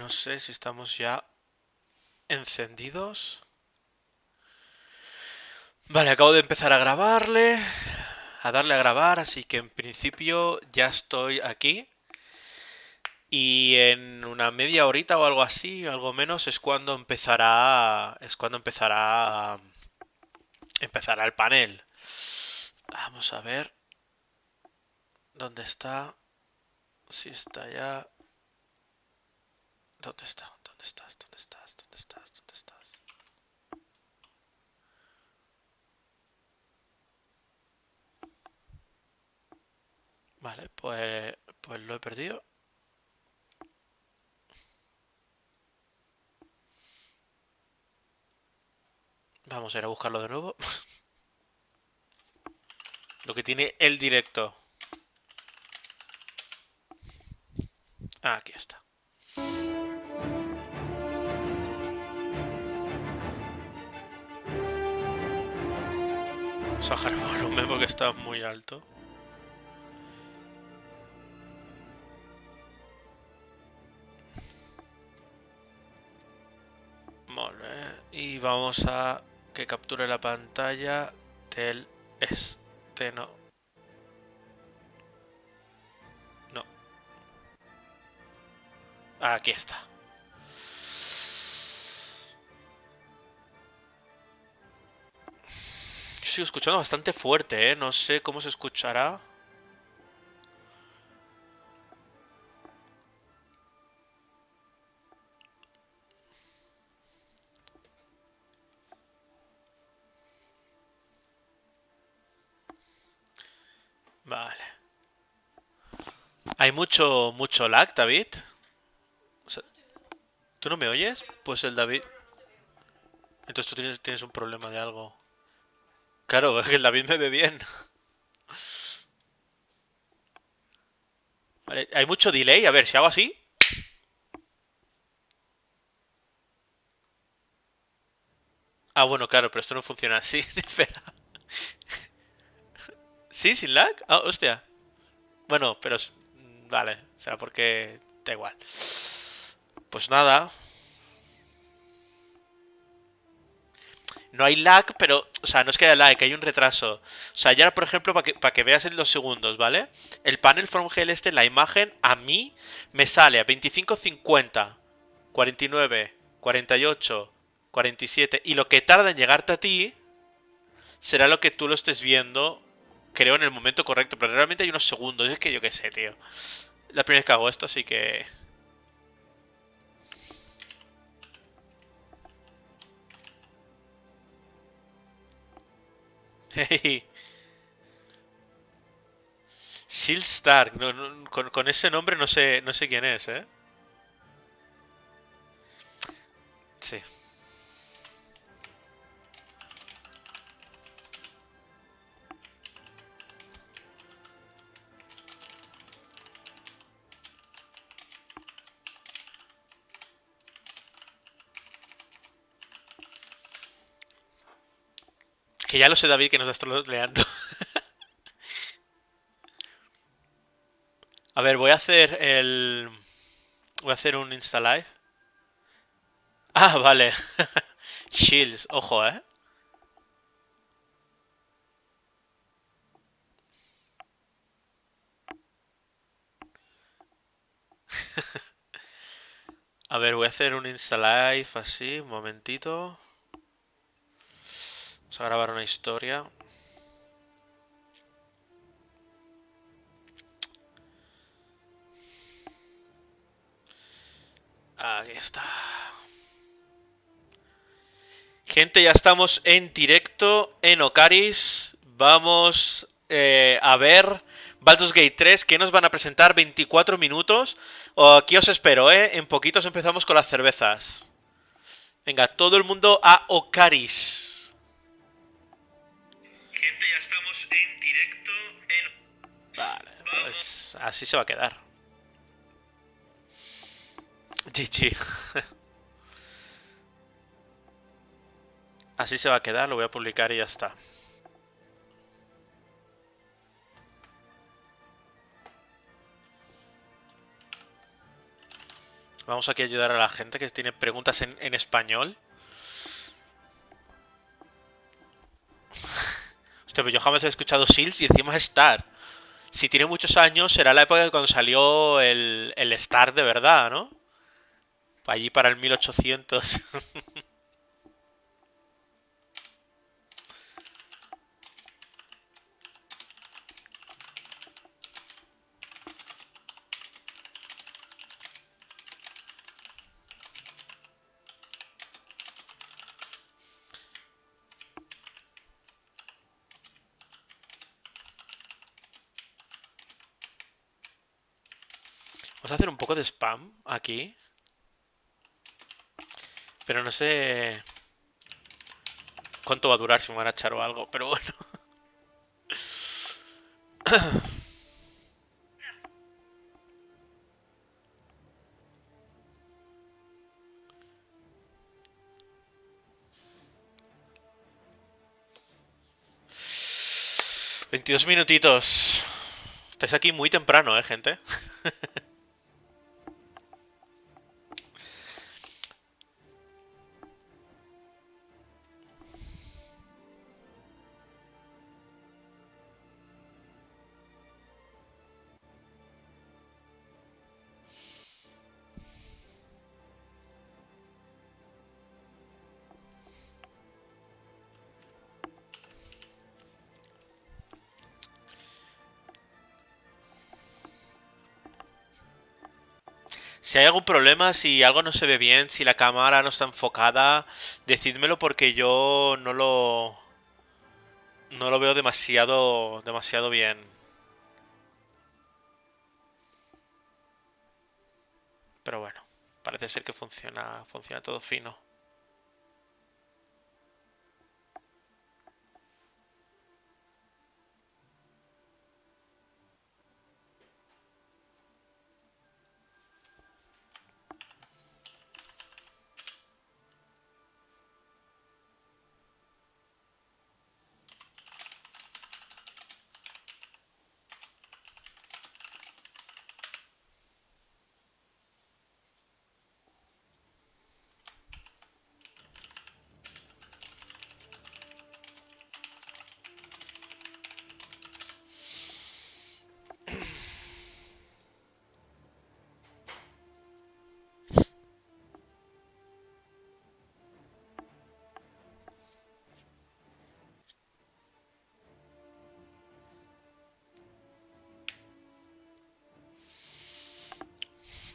No sé si estamos ya encendidos. Vale, acabo de empezar a grabarle, a darle a grabar, así que en principio ya estoy aquí. Y en una media horita o algo así, algo menos, empezará el panel. Vamos a ver dónde está, si está ya. ¿Dónde está? ¿Dónde estás? ¿Dónde estás? ¿Dónde estás? ¿Dónde estás? Vale, pues lo he perdido. Vamos a ir a buscarlo de nuevo. Lo que tiene el directo. Ah, aquí está. Vamos a bajar el volumen porque está muy alto. Vale. Y vamos a que capture la pantalla del no. No. Aquí está. Sigo escuchando bastante fuerte, ¿eh? No sé cómo se escuchará. Vale. Hay mucho lag, David. O sea, ¿tú no me oyes? Pues el David. Entonces tú tienes un problema de algo. Claro, es que el David me ve bien. Vale, hay mucho delay. A ver, si hago así. Ah, bueno, claro, pero esto no funciona así. Espera. ¿Sí? ¿Sin lag? Ah, hostia. Bueno, pero... Vale, será porque... Da igual. Pues nada. No hay lag, pero... O sea, no es que haya lag, que hay un retraso. O sea, ya, por ejemplo, para que veas en los segundos, ¿vale? El panel from GL la imagen, a mí me sale a 25:50, 49, 48, 47. Y lo que tarda en llegarte a ti será lo que tú lo estés viendo, creo, en el momento correcto. Pero realmente hay unos segundos. Es que yo qué sé, tío. La primera vez que hago esto, así que... Hey, Shield Stark, con ese nombre no sé quién es, ¿eh? Sí. Que ya lo sé, David, que nos estás troleando. A ver, Voy a hacer un Insta Live. Ah, vale. Shields, ojo, ¿eh? A ver, voy a hacer un Insta Live así, un momentito. Vamos a grabar una historia. Aquí está. Gente, ya estamos en directo en Ocaris. Vamos a ver Baldursgate 3, que nos van a presentar 24 minutos. Aquí os espero, ¿eh? En poquitos empezamos con las cervezas. Venga, todo el mundo a Ocaris. Gente, ya estamos en directo en... Vale, pues así se va a quedar. GG. Así se va a quedar, lo voy a publicar y ya está. Vamos aquí a ayudar a la gente que tiene preguntas en español. Hostia, pero yo jamás he escuchado Seals y encima Star. Si tiene muchos años, será la época de cuando salió el Star de verdad, ¿no? Allí para el 1800. Vamos a hacer un poco de spam aquí. Pero no sé cuánto va a durar, si me van a echar o algo. Pero bueno. 22 minutitos. Estáis aquí muy temprano, gente. 'Si hay algún problema, si algo no se ve bien, si la cámara no está enfocada, decídmelo porque yo no lo veo demasiado bien. Pero bueno, parece ser que funciona todo fino.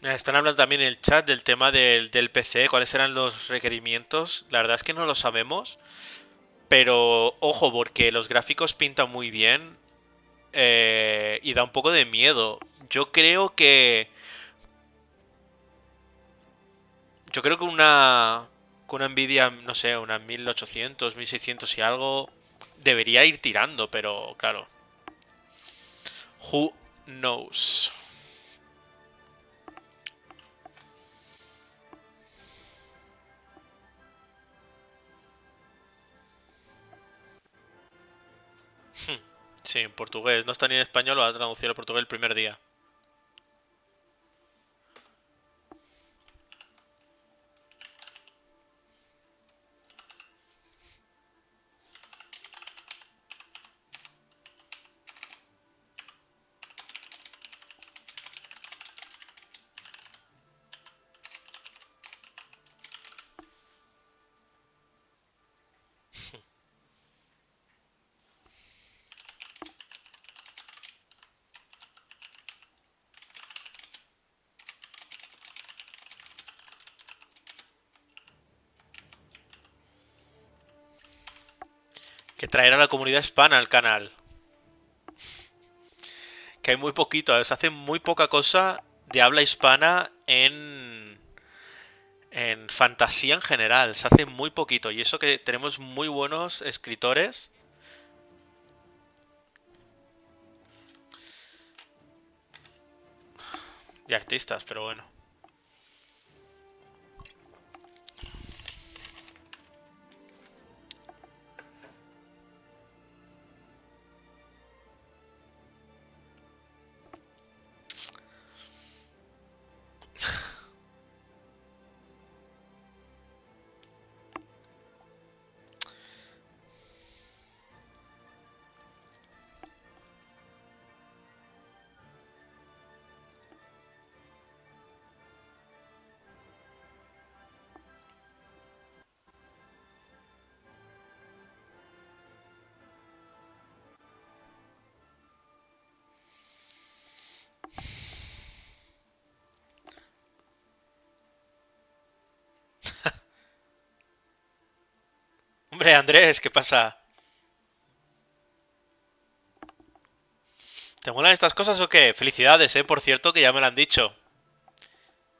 Están hablando también en el chat del tema del PC, cuáles eran los requerimientos. La verdad es que no lo sabemos, pero ojo, porque los gráficos pintan muy bien y da un poco de miedo. Yo creo que Yo creo que una Nvidia, no sé, una 1800, 1600 y algo, debería ir tirando, pero claro. Who knows? Sí, en portugués. No está ni en español, lo va a traducir al portugués el primer día. Que traer a la comunidad hispana al canal. Que hay muy poquito, se hace muy poca cosa de habla hispana en fantasía en general. Se hace muy poquito. Y eso que tenemos muy buenos escritores y artistas, pero bueno. Hombre, Andrés, ¿qué pasa? ¿Te molan estas cosas o qué? Felicidades, por cierto, que ya me lo han dicho.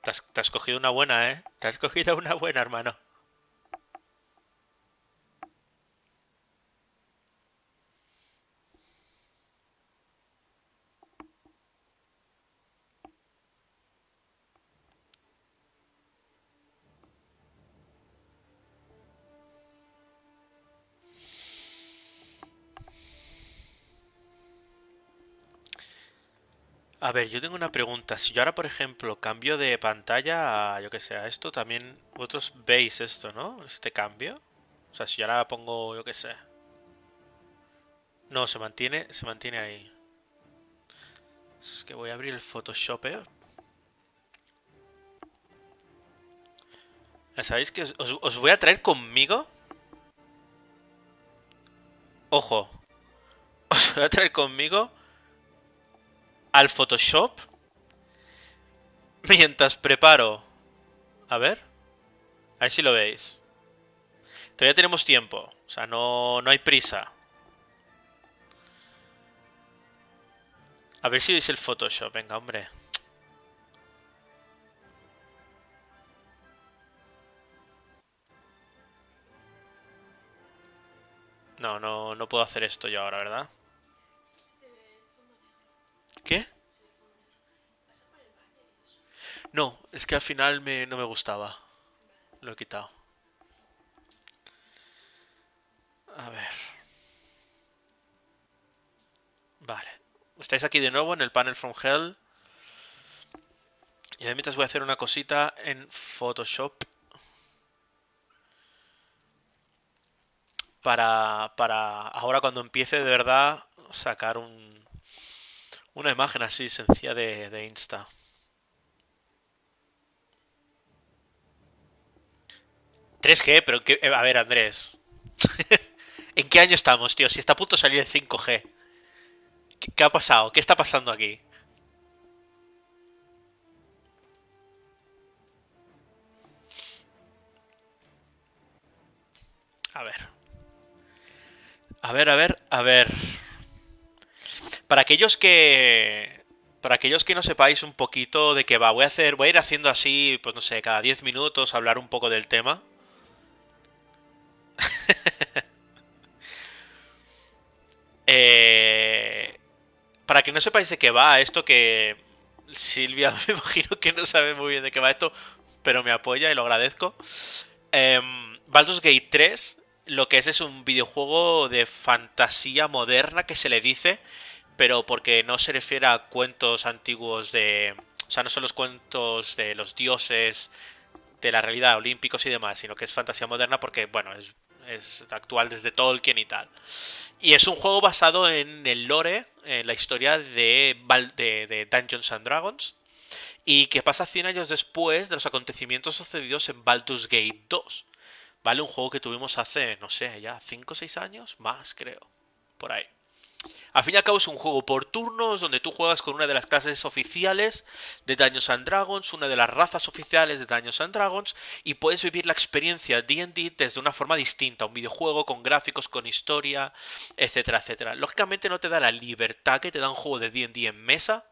Te has cogido una buena, Te has cogido una buena, hermano. A ver, yo tengo una pregunta. Si yo ahora, por ejemplo, cambio de pantalla a, yo que sé, a esto, también vosotros veis esto, ¿no? Este cambio. O sea, si yo ahora pongo, yo que sé. No, se mantiene ahí. Es que voy a abrir el Photoshop, ¿eh? Ya sabéis que os voy a traer conmigo. Ojo, os voy a traer conmigo al Photoshop mientras preparo. A ver si lo veis. Todavía tenemos tiempo, o sea, no hay prisa. A ver si veis el Photoshop, venga, hombre. No puedo hacer esto yo ahora, ¿verdad? ¿Qué? No, es que al final no me gustaba. Lo he quitado. A ver. Vale. Estáis aquí de nuevo en el panel from hell. Y mientras voy a hacer una cosita en Photoshop. Para ahora cuando empiece de verdad sacar una imagen así sencilla de Insta. 3G, pero a ver, Andrés. ¿En qué año estamos, tío? Si está a punto de salir el 5G. ¿Qué ha pasado? ¿Qué está pasando aquí? A ver. A ver, a ver, a ver. Para aquellos que. Para aquellos que no sepáis un poquito de qué va, voy a ir haciendo así, pues no sé, cada 10 minutos hablar un poco del tema. Eh, para que no sepáis de qué va esto, que Silvia me imagino que no sabe muy bien de qué va esto, pero me apoya y lo agradezco. Baldur's Gate 3 lo que es un videojuego de fantasía moderna que se le dice, pero porque no se refiere a cuentos antiguos de... O sea, no son los cuentos de los dioses de la realidad, olímpicos y demás, sino que es fantasía moderna porque, bueno, es actual desde Tolkien y tal. Y es un juego basado en el lore, en la historia de Dungeons and Dragons, y que pasa 100 años después de los acontecimientos sucedidos en Baldur's Gate 2. ¿Vale? Un juego que tuvimos hace, no sé, ya 5 o 6 años, más creo, por ahí. Al fin y al cabo es un juego por turnos donde tú juegas con una de las clases oficiales de Dungeons and Dragons, una de las razas oficiales de Dungeons and Dragons, y puedes vivir la experiencia D&D desde una forma distinta, un videojuego con gráficos, con historia, etcétera, etcétera. Lógicamente no te da la libertad que te da un juego de D&D en mesa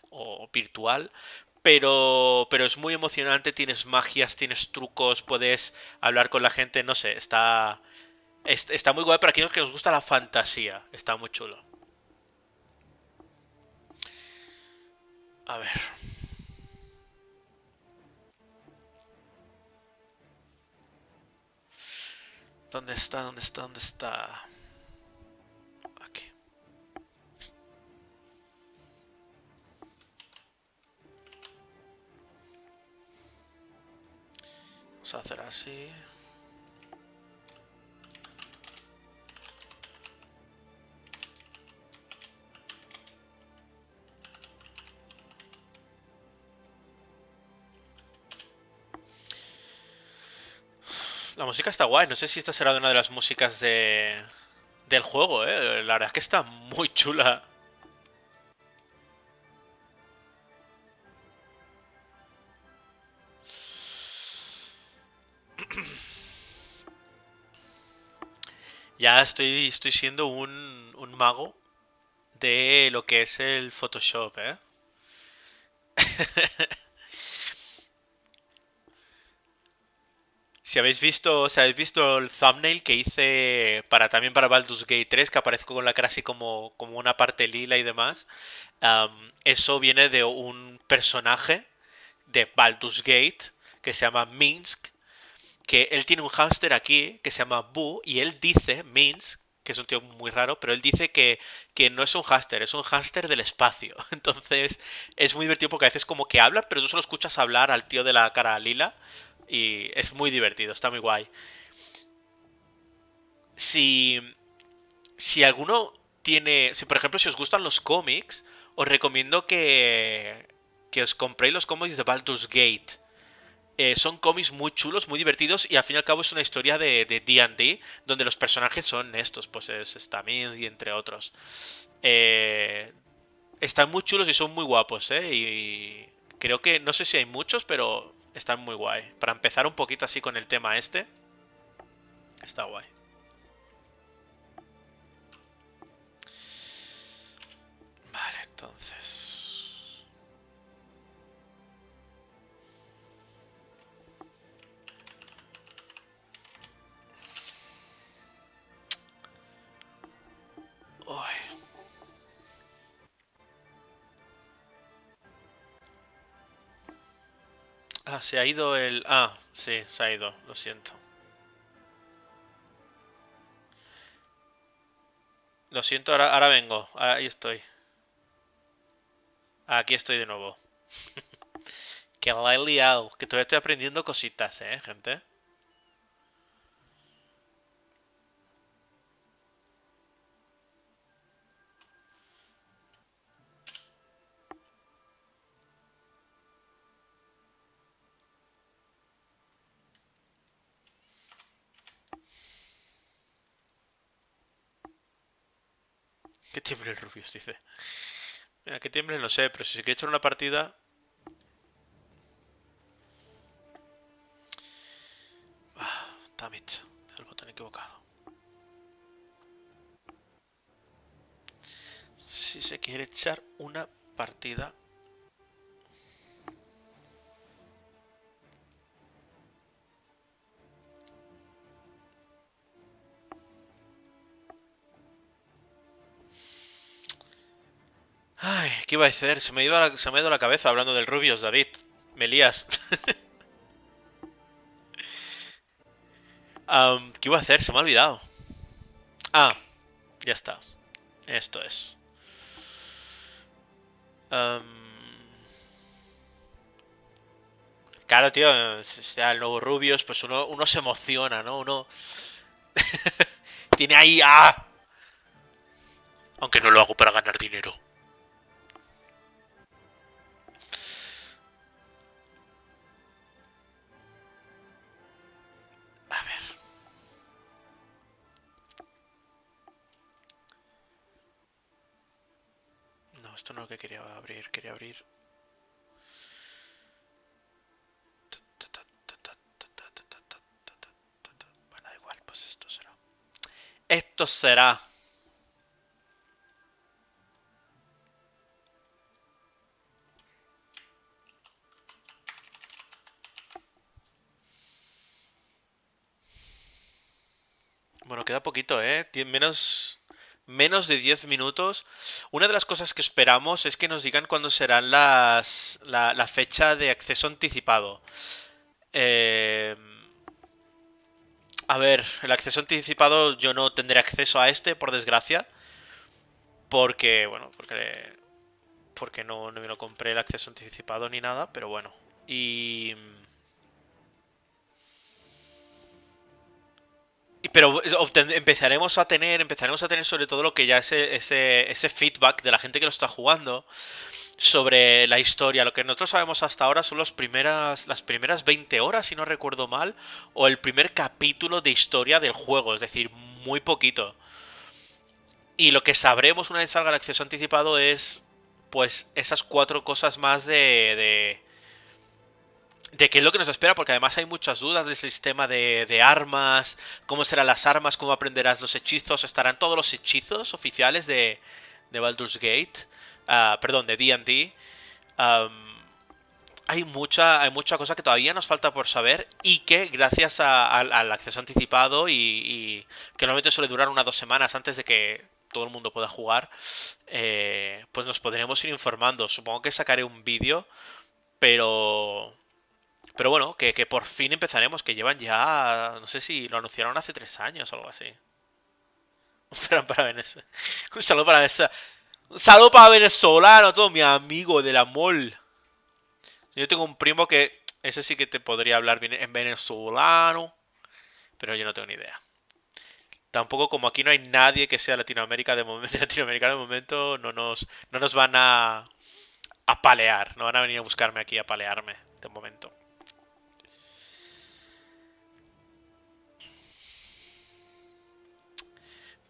o virtual, pero es muy emocionante, tienes magias, tienes trucos, puedes hablar con la gente, no sé, está muy guay para aquellos que nos gusta la fantasía, está muy chulo. A ver. ¿Dónde está? ¿Dónde está? ¿Dónde está? Aquí. Vamos a hacer así. La música está guay. No sé si esta será una de las músicas del juego, ¿eh? La verdad es que está muy chula. Ya estoy siendo un mago de lo que es el Photoshop, ¿eh? Si habéis visto el thumbnail que hice también para Baldur's Gate 3, que aparezco con la cara así como una parte lila y demás, eso viene de un personaje de Baldur's Gate que se llama Minsk, que él tiene un hámster aquí que se llama Boo y él dice, Minsk, que es un tío muy raro, pero él dice que no es un hámster, es un hámster del espacio. Entonces es muy divertido porque a veces como que hablan, pero tú solo escuchas hablar al tío de la cara lila y es muy divertido, está muy guay. Si, si alguno si por ejemplo si os gustan los cómics, os recomiendo que os compréis los cómics de Baldur's Gate. Son cómics muy chulos, muy divertidos y al fin y al cabo es una historia de D&D donde los personajes son estos, pues es Stamins y entre otros. Eh, Están muy chulos y son muy guapos, ¿eh? Y creo que, no sé si hay muchos, pero están muy guay. Para empezar un poquito así con el tema este, está guay. Vale, entonces... Uy. Ah, se ha ido el... Ah, sí, se ha ido, lo siento. Lo siento, ahora vengo. Ahí estoy. Aquí estoy de nuevo. Que la he liado. Que todavía estoy aprendiendo cositas, gente. Que tiemble el Rubius, dice. Mira, que tiemble no sé, pero si se quiere echar una partida... Damn it. El botón equivocado. Si se quiere echar una partida... Ay, ¿qué iba a hacer? Se me ha ido la cabeza hablando del Rubius, David. Me lías. ¿Qué iba a hacer? Se me ha olvidado. Ah, ya está. Esto es. Am, claro, tío, si está el nuevo Rubius, pues uno se emociona, ¿no? Uno tiene ahí... ¡Ah! Aunque no lo hago para ganar dinero. A ver. No, esto no es lo que quería abrir. Quería abrir... Bueno, da igual, pues esto será. Esto será. Bueno, queda poquito, ¿eh? Menos de 10 minutos. Una de las cosas que esperamos es que nos digan cuándo serán la fecha de acceso anticipado. Eh, a ver, el acceso anticipado yo no tendré acceso a este, por desgracia. Porque, bueno, porque no me lo compré el acceso anticipado ni nada, pero bueno. Pero empezaremos a tener sobre todo lo que ya es ese feedback de la gente que lo está jugando sobre la historia. Lo que nosotros sabemos hasta ahora son las primeras 20 horas, si no recuerdo mal, o el primer capítulo de historia del juego, es decir, muy poquito. Y lo que sabremos una vez salga el acceso anticipado es, pues, esas cuatro cosas más de qué es lo que nos espera, porque además hay muchas dudas del sistema de armas, cómo serán las armas, cómo aprenderás los hechizos, estarán todos los hechizos oficiales de Baldur's Gate, perdón, de D&D. Hay mucha cosa que todavía nos falta por saber y que gracias al acceso anticipado y que normalmente suele durar 1 o 2 semanas antes de que todo el mundo pueda jugar, pues nos podremos ir informando. Supongo que sacaré un vídeo, pero... Pero bueno, que por fin empezaremos, que llevan ya... No sé si lo anunciaron hace 3 años o algo así. Para Venezuela. Un saludo para Venezuela. Un saludo para venezolano, todo mi amigo del amor. Yo tengo un primo que ese sí que te podría hablar bien en venezolano, pero yo no tengo ni idea. Tampoco como aquí no hay nadie que sea Latinoamérica de momento, de Latinoamérica de momento no nos van a palear, no van a venir a buscarme aquí a palearme de momento.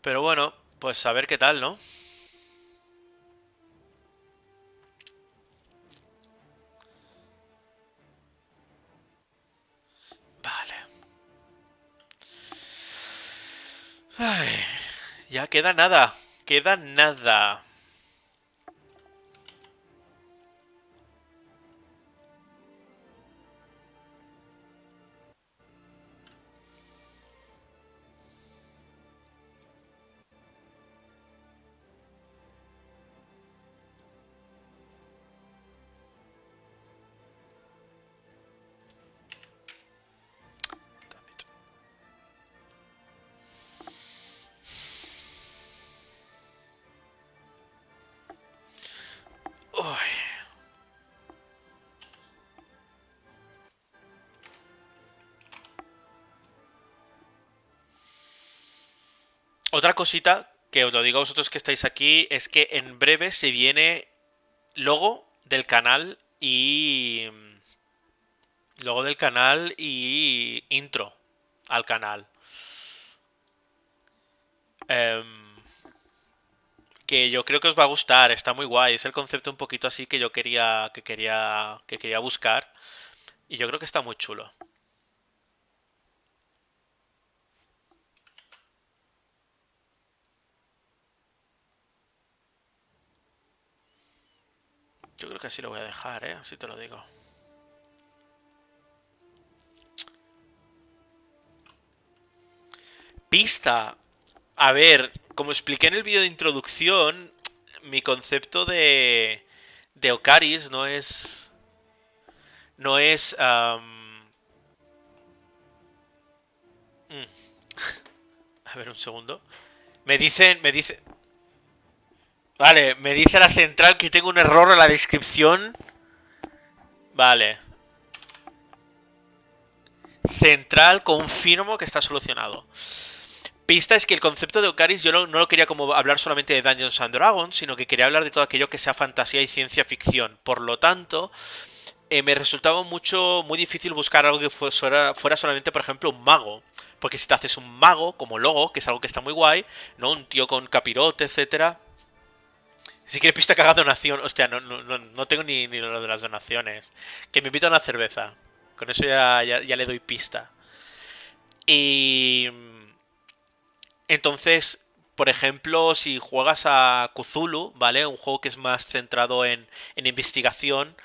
Pero bueno, pues a ver qué tal, ¿no? Vale. Ay, ya queda nada, queda nada. Uy. Otra cosita que os lo digo a vosotros que estáis aquí es que en breve se viene logo del canal y intro al canal. Em, que yo creo que os va a gustar, está muy guay, es el concepto un poquito así que yo quería buscar y yo creo que está muy chulo. Yo creo que así lo voy a dejar, así te lo digo. Pista. A ver, como expliqué en el vídeo de introducción, mi concepto de Ocaris no es mm, a ver un segundo. Me dicen, vale, me dice la central que tengo un error en la descripción. Vale. Central, confirmo que está solucionado. Pista es que el concepto de Ocaris yo no lo quería como hablar solamente de Dungeons and Dragons, sino que quería hablar de todo aquello que sea fantasía y ciencia ficción. Por lo tanto, me resultaba muy difícil buscar algo que fuera solamente, por ejemplo, un mago. Porque si te haces un mago como logo, que es algo que está muy guay, ¿no? Un tío con capirote, etcétera. Si quieres pista que haga donación. Hostia, no tengo ni lo de las donaciones. Que me invito a una cerveza. Con eso ya le doy pista. Y... Entonces, por ejemplo, si juegas a Cthulhu, ¿vale? Un juego que es más centrado en investigación,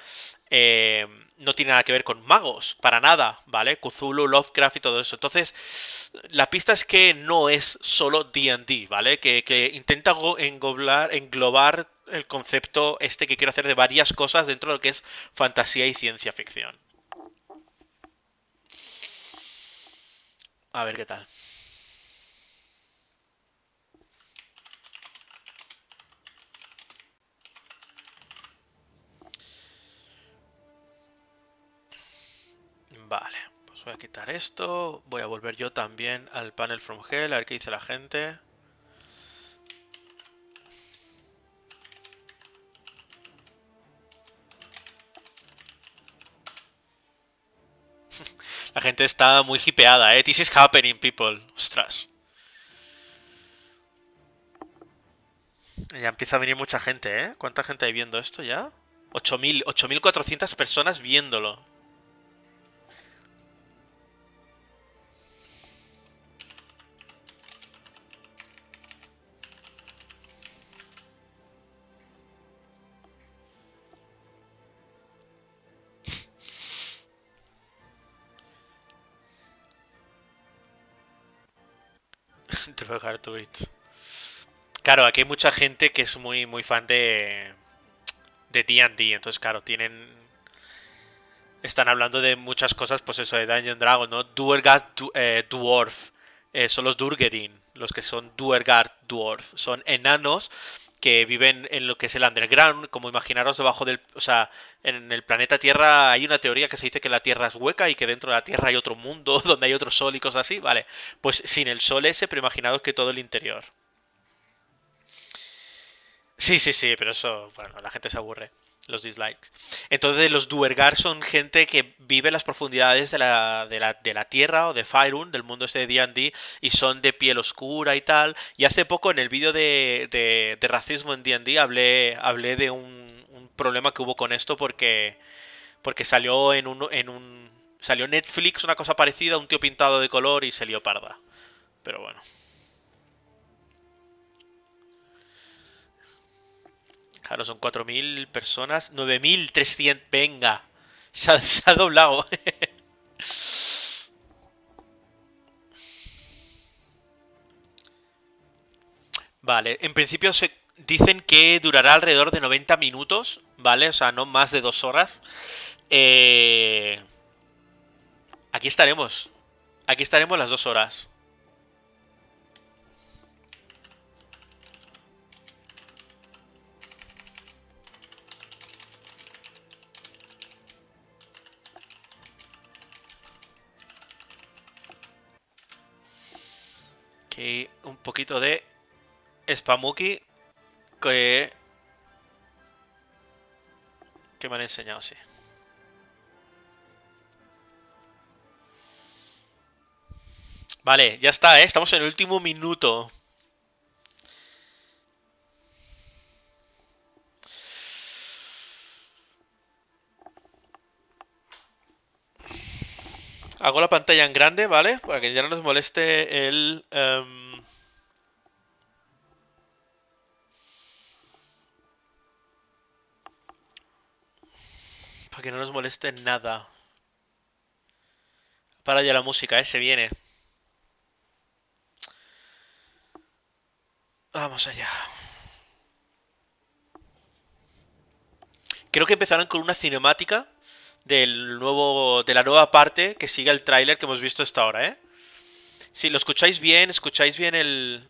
eh, no tiene nada que ver con magos, para nada, ¿vale? Cthulhu, Lovecraft y todo eso. Entonces, la pista es que no es solo D&D, ¿vale? Que intenta englobar el concepto este que quiero hacer de varias cosas dentro de lo que es fantasía y ciencia ficción. A ver qué tal. Vale, pues voy a quitar esto. Voy a volver yo también al panel from hell, a ver qué dice la gente. La gente está muy hipeada, ¿eh? This is happening, people. Ostras. Ya empieza a venir mucha gente, ¿eh? ¿Cuánta gente hay viendo esto ya? 8.400 personas viéndolo. Drogar tweets. Claro, aquí hay mucha gente que es muy, muy fan de D&D, entonces claro, están hablando de muchas cosas, pues eso, de Dungeon Dragon, ¿no? Duergar Dwarf, son los Durgerin, los que son Duergar Dwarf, son enanos que viven en lo que es el underground, como imaginaros debajo del... O sea, en el planeta Tierra hay una teoría que se dice que la Tierra es hueca y que dentro de la Tierra hay otro mundo donde hay otro sol y cosas así, vale. Pues sin el sol ese, pero imaginaos que todo el interior. Sí, sí, sí, pero eso, bueno, la gente se aburre. Los dislikes. Entonces, los Duergar son gente que vive en las profundidades de la Tierra o de Faerun, del mundo este de D&D, y son de piel oscura y tal. Y hace poco en el vídeo de racismo en D&D hablé de un problema que hubo con esto porque salió salió Netflix una cosa parecida, un tío pintado de color y se lió parda. Pero bueno. Claro, son 4.000 personas. 9.300. Venga. Se ha doblado. Vale, en principio se dicen que durará alrededor de 90 minutos, ¿vale? O sea, no más de 2 horas. Eh, Aquí estaremos. Aquí estaremos las 2 horas. Aquí un poquito de spamuki que, que me han enseñado, sí. Vale, ya está, ¿eh? Estamos en el último minuto. Hago la pantalla en grande, ¿vale? Para que ya no nos moleste para que no nos moleste nada. Para ya la música, Se viene. Vamos allá. Creo que empezarán con una cinemática de la nueva parte que sigue el tráiler que hemos visto hasta ahora, ¿eh? Si lo escucháis bien el...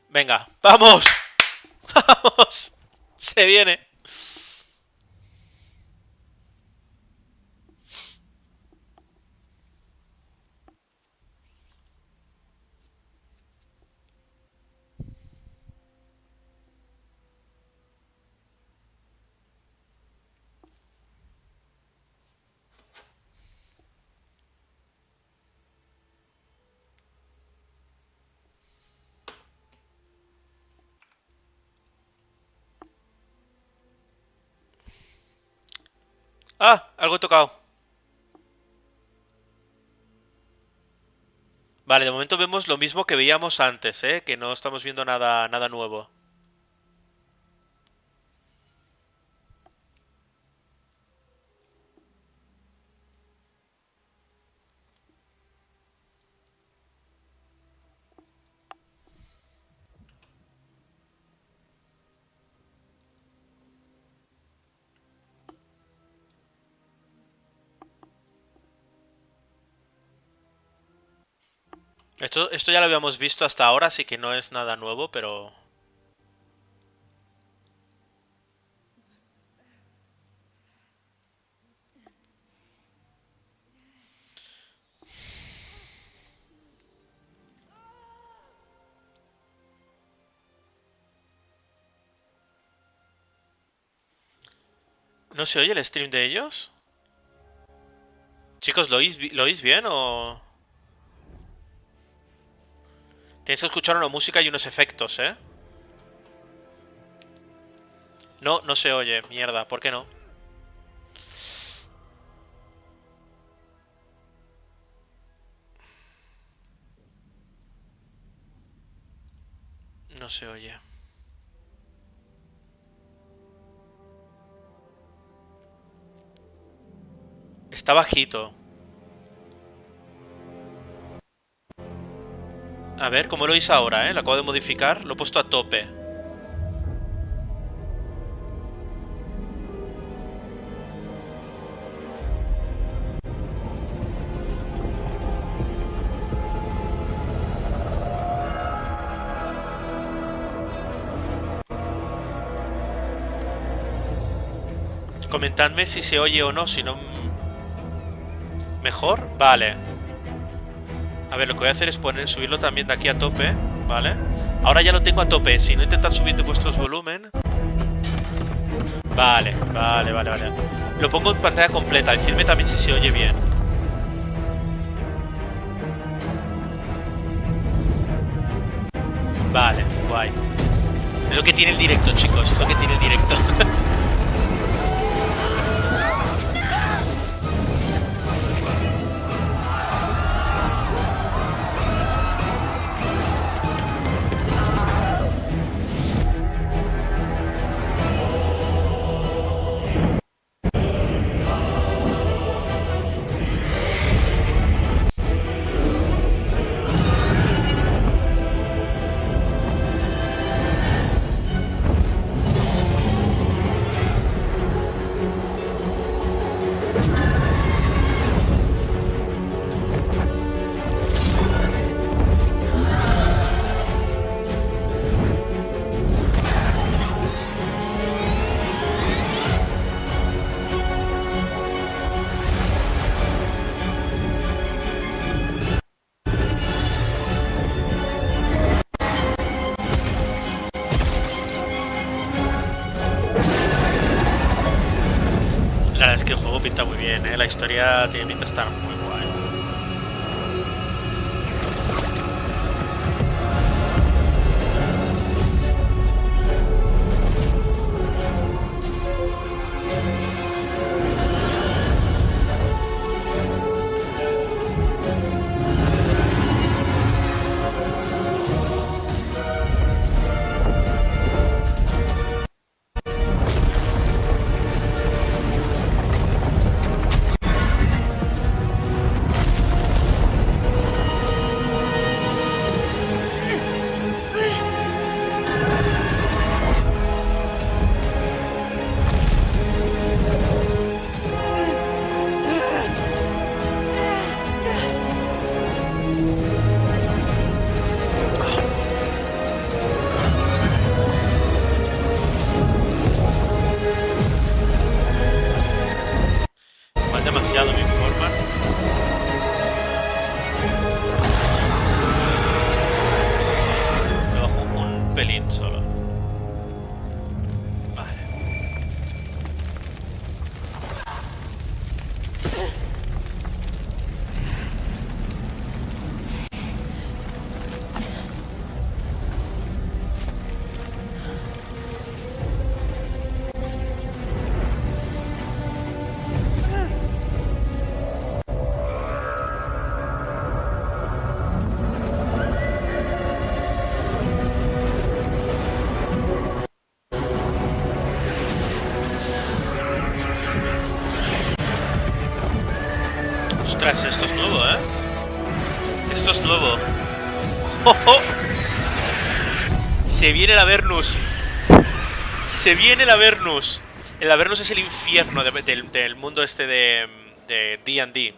Venga, ¡vamos! ¡Vamos! Se viene. Ah, algo he tocado. Vale, de momento vemos lo mismo que veíamos antes, ¿eh? Que no estamos viendo nada, nada nuevo. Esto ya lo habíamos visto hasta ahora, así que no es nada nuevo, pero... ¿No se oye el stream de ellos? Chicos, ¿lo oís bien o...? Tienes que escuchar una música y unos efectos, ¿eh? No, no se oye. Mierda, ¿por qué no? No se oye. Está bajito. A ver, ¿cómo lo hice ahora, Lo acabo de modificar. Lo he puesto a tope. Comentadme si se oye o no, si no... ¿Mejor? Vale. A ver, lo que voy a hacer es subirlo también de aquí a tope, ¿vale? Ahora ya lo tengo a tope. Si no, intentad subir de vuestros volumen. Vale. Lo pongo en pantalla completa. Decidme también si se oye bien. Vale, guay. Es lo que tiene el directo, chicos. Es lo que tiene el directo. La verdad es que el juego pinta muy bien, La historia tiene pinta de estar muy guay. Demasiado me informan. Me bajo un pelín solo. Vale. Ostras, esto es nuevo, Esto es nuevo. ¡Oh, oh! Se viene el Avernus. Se viene el Avernus. El Avernus es el infierno del mundo este de D&D.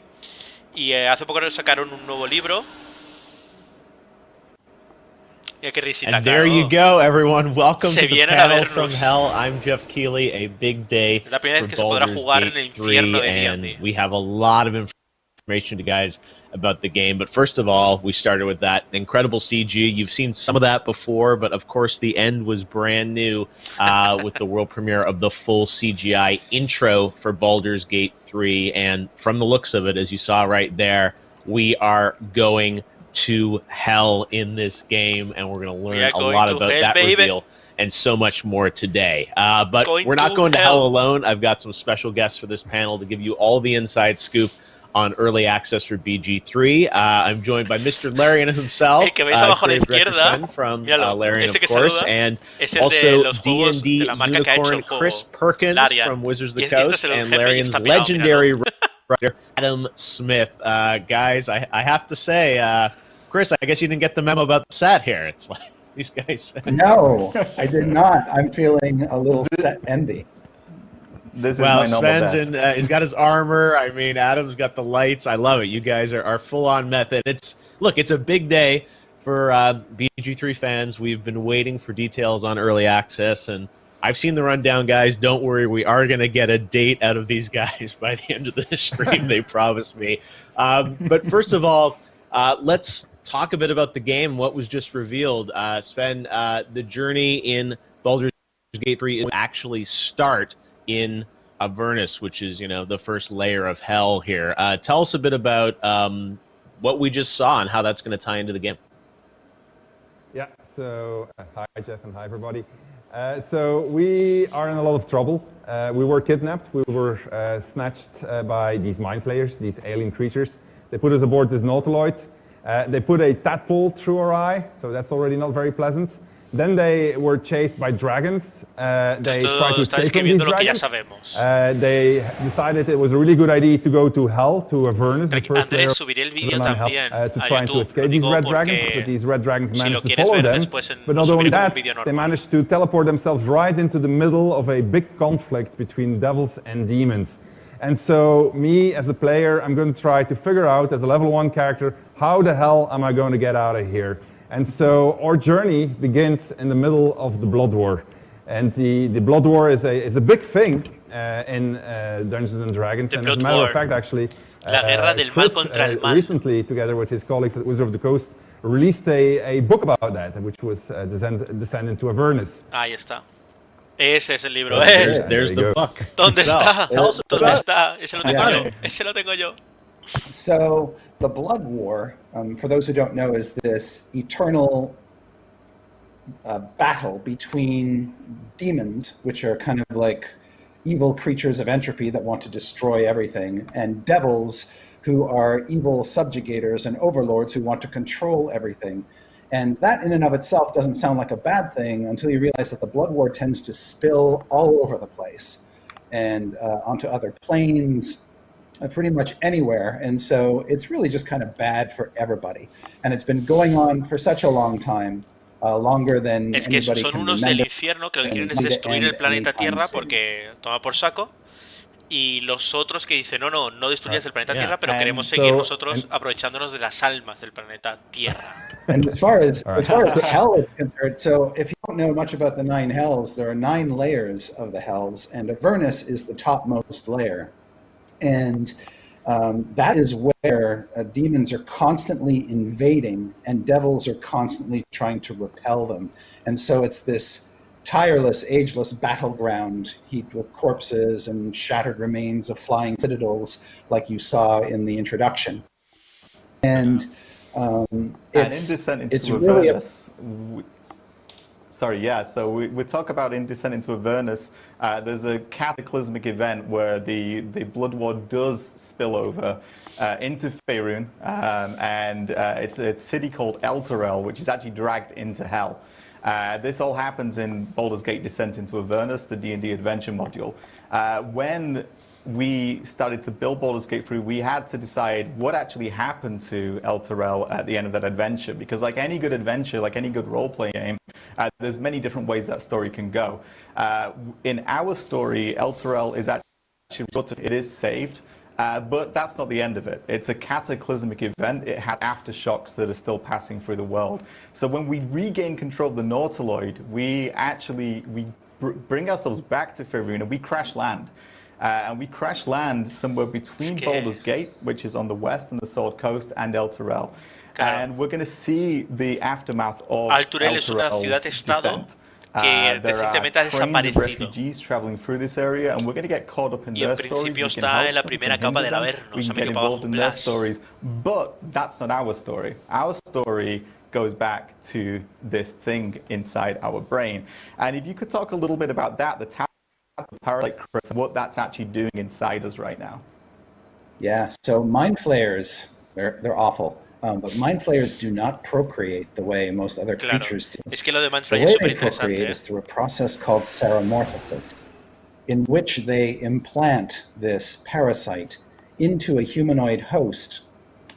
Y hace poco sacaron un nuevo libro. Mira qué risita. And there you go, everyone. Welcome to the panel from Avernus. hell. I'm Jeff Keighley. A big day Es la primera vez for que se podrá Baldur's jugar en Gate el infierno 3, de and D&D. we have a lot of information to guys about the game. But first of all, we started with that incredible CG. You've seen some of that before, but of course the end was brand new with the world premiere of the full CGI intro for Baldur's Gate 3. And from the looks of it, as you saw right there, we are going to hell in this game, and we're going to learn a lot about that reveal and so much more today. But we're not going to hell alone. I've got some special guests for this panel to give you all the inside scoop on early access for BG3. I'm joined by Mr. Larian himself, El que veis abajo a la izquierda, from míralo, Larian, ese of que course, saluda, and es el also de los juegos D&D de la marca que ha hecho unicorn el juego, Chris Perkins Larian. from Wizards of the Y este Coast, es el and jefe y Larian's está pegado, legendary writer Adam Smith. Guys, I have to say, Chris, I guess you didn't get the memo about the set here. It's like these guys. No, I did not. I'm feeling a little set envy. This is my normal Sven's desk. he's got his armor. I mean, Adam's got the lights. I love it. You guys are full on method. It's a big day for BG3 fans. We've been waiting for details on early access, and I've seen the rundown, guys. Don't worry, we are going to get a date out of these guys by the end of the stream. They promised me. But first of all, let's talk a bit about the game. What was just revealed, Sven? The journey in Baldur's Gate 3 will actually start in Avernus, which is the first layer of hell here. Tell us a bit about what we just saw and how that's going to tie into the game. Yeah, so hi Jeff and hi everybody. So we are in a lot of trouble. We were kidnapped. We were snatched by these mind flayers, these alien creatures. They put us aboard this nautiloid. They put a tadpole through our eye, so that's already not very pleasant. Then they were chased by dragons. They tried to escape from these dragons. They decided it was a really good idea to go to hell, to Avernus, the first layer of hell, to try to escape these red dragons. But these red dragons managed to follow them. But not only that, they managed to teleport themselves right into the middle of a big conflict between devils and demons. And so me, as a player, I'm going to try to figure out, as a level 1 character, how the hell am I going to get out of here? And so our journey begins in the middle of the Blood War. And the Blood War is a big thing in Dungeons and Dragons. And as a matter of fact, actually, Chris, recently, together with his colleagues at Wizard of the Coast, released a book about that, which was Descend into Avernus. Ahí está. Ese es el libro. There's the book. ¿Dónde está? Tell us ¿Dónde está? Ese lo tengo yo. Ese lo tengo yo. So the Blood War, for those who don't know, is this eternal battle between demons, which are kind of like evil creatures of entropy that want to destroy everything, and devils, who are evil subjugators and overlords who want to control everything. And that in and of itself doesn't sound like a bad thing until you realize that the Blood War tends to spill all over the place and onto other planes, pretty much anywhere. And so it's really just kind of bad for everybody. And it's been going on for such a long time, longer than es que anybody son can unos remember. del infierno que lo que quieren es destruir el planeta Tierra porque toma por saco. Y los otros que dicen, no destruyas el planeta Tierra, pero queremos seguir nosotros aprovechándonos de las almas del planeta Tierra. And as far as the hell is concerned, so if you don't know much about the 9 hells, there are 9 layers of the hells, and Avernus is the topmost layer. And that is where demons are constantly invading and devils are constantly trying to repel them. And so it's this tireless, ageless battleground heaped with corpses and shattered remains of flying citadels like you saw in the introduction. And it's really Avernus, so we talk about in Descent into Avernus, there's a cataclysmic event where the Blood War does spill over into Faerun, and it's a city called Elturel, which is actually dragged into hell. This all happens in Baldur's Gate Descent into Avernus, the D&D adventure module. When we started to build Baldur's Gate 3, we had to decide what actually happened to Elturel at the end of that adventure, because like any good adventure, like any good role-playing game, there's many different ways that story can go. In our story, Elturel is actually, it is saved, but that's not the end of it. It's a cataclysmic event. It has aftershocks that are still passing through the world. So when we regain control of the Nautiloid, we bring ourselves back to Faerun and we crash land. And we crash land somewhere between Baldur's Gate, which is on the west and the Sword Coast, and Elturel. And we're going to see the aftermath of Elturel es una ciudad-estado que recientemente ha desaparecido. Refugees traveling through this area, and we're going to get caught up in Y en their stories. principio está en la primera capa del Averno, we can get involved in their stories, but that's not our story. Our story goes back to this thing inside our brain. And if you could talk a little bit about that, the parasite, Chris, what that's actually doing inside us right now. Yeah, so mind flayers, they're awful. But mind flayers do not procreate the way most other creatures do. Es que lo de mind The flayer way es they superinteresante. procreate is through a process called seromorphosis, in which they implant this parasite into a humanoid host,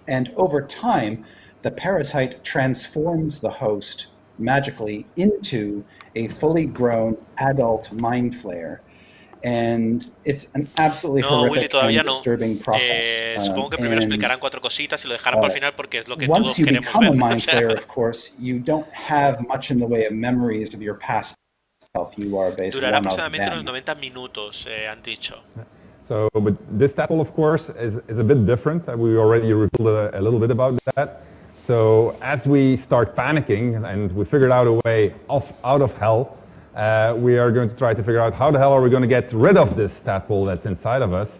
and over time, the parasite transforms the host magically into a fully grown adult mind flayer. And it's an absolutely No, Willy, horrific todavía and no. disturbing process. Supongo que primero And explicarán 4 cositas y lo dejarán para el final porque es lo que todos once you queremos become a ver. mind flayer, of course, you don't have much in the way of memories of your past self. You are basically Durará one of aproximadamente unos them. 90 minutos, han dicho. So, but this tadpole, of course, is a bit different. We already revealed a little bit about that. So as we start panicking and we figured out a way out of hell, we are going to try to figure out how the hell are we going to get rid of this tadpole that's inside of us.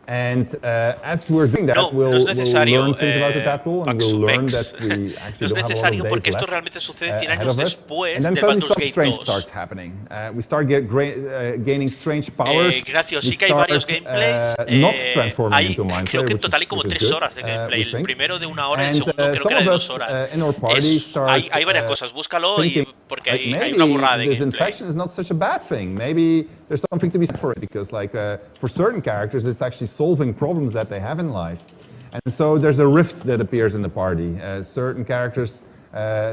And as we're doing that, we'll learn things about the tadpole, and we'll learn that we actually don't have a lot of days left ahead of us. And then suddenly something strange starts happening. We start gaining strange powers. Ignacio, we sí que hay varios gameplays. Not transforming into mind creo flayer, que en which total hay is como 3 horas de gameplay. El primero de 1 hora y el segundo creo que era de 2 horas. In our party Hay varias cosas, búscalo porque hay una maybe burrada de this gameplay. infection is not such a bad thing. Maybe there's something to be said for it, because like for certain characters, it's actually solving problems that they have in life. And so there's a rift that appears in the party. Certain characters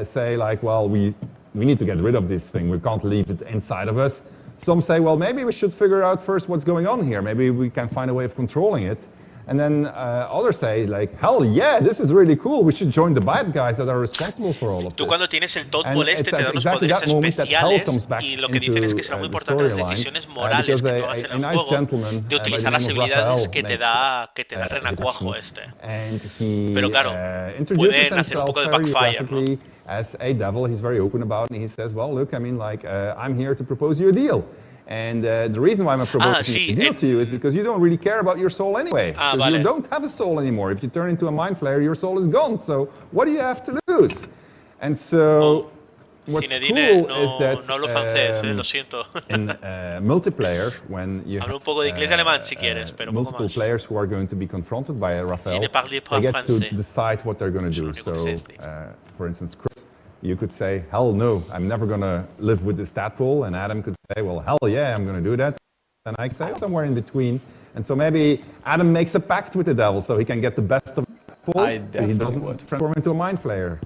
say like, well, we need to get rid of this thing. We can't leave it inside of us. Some say, well, maybe we should figure out first what's going on here. Maybe we can find a way of controlling it. And then others say, like, hell yeah, this is really cool. We should join the bad guys that are responsible for all of this. Tú cuando tienes el tadpole And te da unos exactly poderes that moment that hell especiales comes back y lo que dicen es que será muy into the importante las storyline, decisiones morales que tú hagas en el nice juego gentleman, de by the utilizar las name of habilidades Raphael que te makes, da el his renacuajo action. este. And he Pero claro, introduces pueden hacer un himself poco de very backfire, ¿no? graphically as a devil. He's very open about it, and he says, well, look, I mean, like, I'm here to propose you a deal. And the reason why I'm proposing a deal to you is because you don't really care about your soul anyway. Because you don't have a soul anymore. If you turn into a mind flayer, your soul is gone. So what do you have to lose? And so what's cool is that no hablo francés, lo siento. in multiplayer, when you Hablo un poco de inglés y alemán si quieres, pero un poco multiple más. players who are going to be confronted by Raphael, Je ne parle pas they get to français. decide what they're going to do. So, for instance, Chris, you could say, hell no, I'm never going to live with this tadpole. And Adam could say, well, hell yeah, I'm going to do that. And I could say somewhere in between. And so maybe Adam makes a pact with the devil so he can get the best of the tadpole, but he doesn't transform into a mind flayer.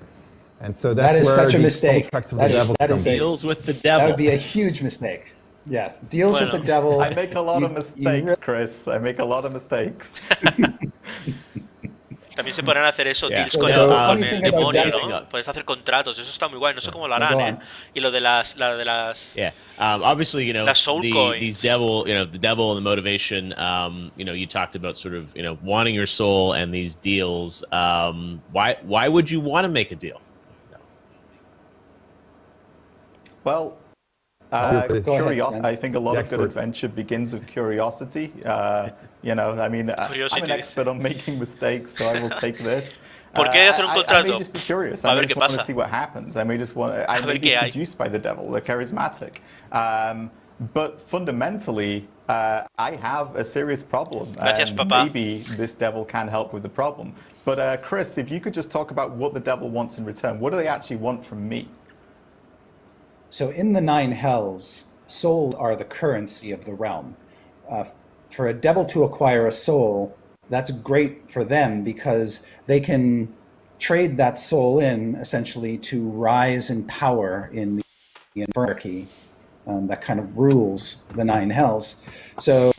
And so that's that is where such a the mistake. contracts of That the is- devil that come is in. a- Deals with the That devil. would be a huge mistake. Yeah, deals with the devil. I make a lot of mistakes, Chris. I make a lot of mistakes. También se podrán hacer eso, Yeah. deals So con the el funny thing about demonio, that- ¿no? Puedes hacer contratos, eso está muy guay, no sé cómo lo Go harán, on. Y lo de las Yeah. Obviously, Las soul coins. these devil, the devil and the motivation. You talked about sort of, wanting your soul and these deals. Why would you want to make a deal? Well, Go ahead, curiosity. Sven. I think a lot The of good expert. adventure begins with curiosity. I mean, I'm Curiosity. an expert on making mistakes, so I will take this. ¿Por qué hacer un I contrato? may just be curious. A I ver may qué just want to pasa. see what happens. I may just want. I ver may be qué hay. seduced by the devil. They're charismatic. But fundamentally, I have a serious problem. Gracias, and papá. maybe this devil can help with the problem. But Chris, if you could just talk about what the devil wants in return. What do they actually want from me? So in the 9 hells, souls are the currency of the realm. For a devil to acquire a soul, that's great for them because they can trade that soul in essentially to rise in power in the hierarchy that kind of rules the 9 hells. So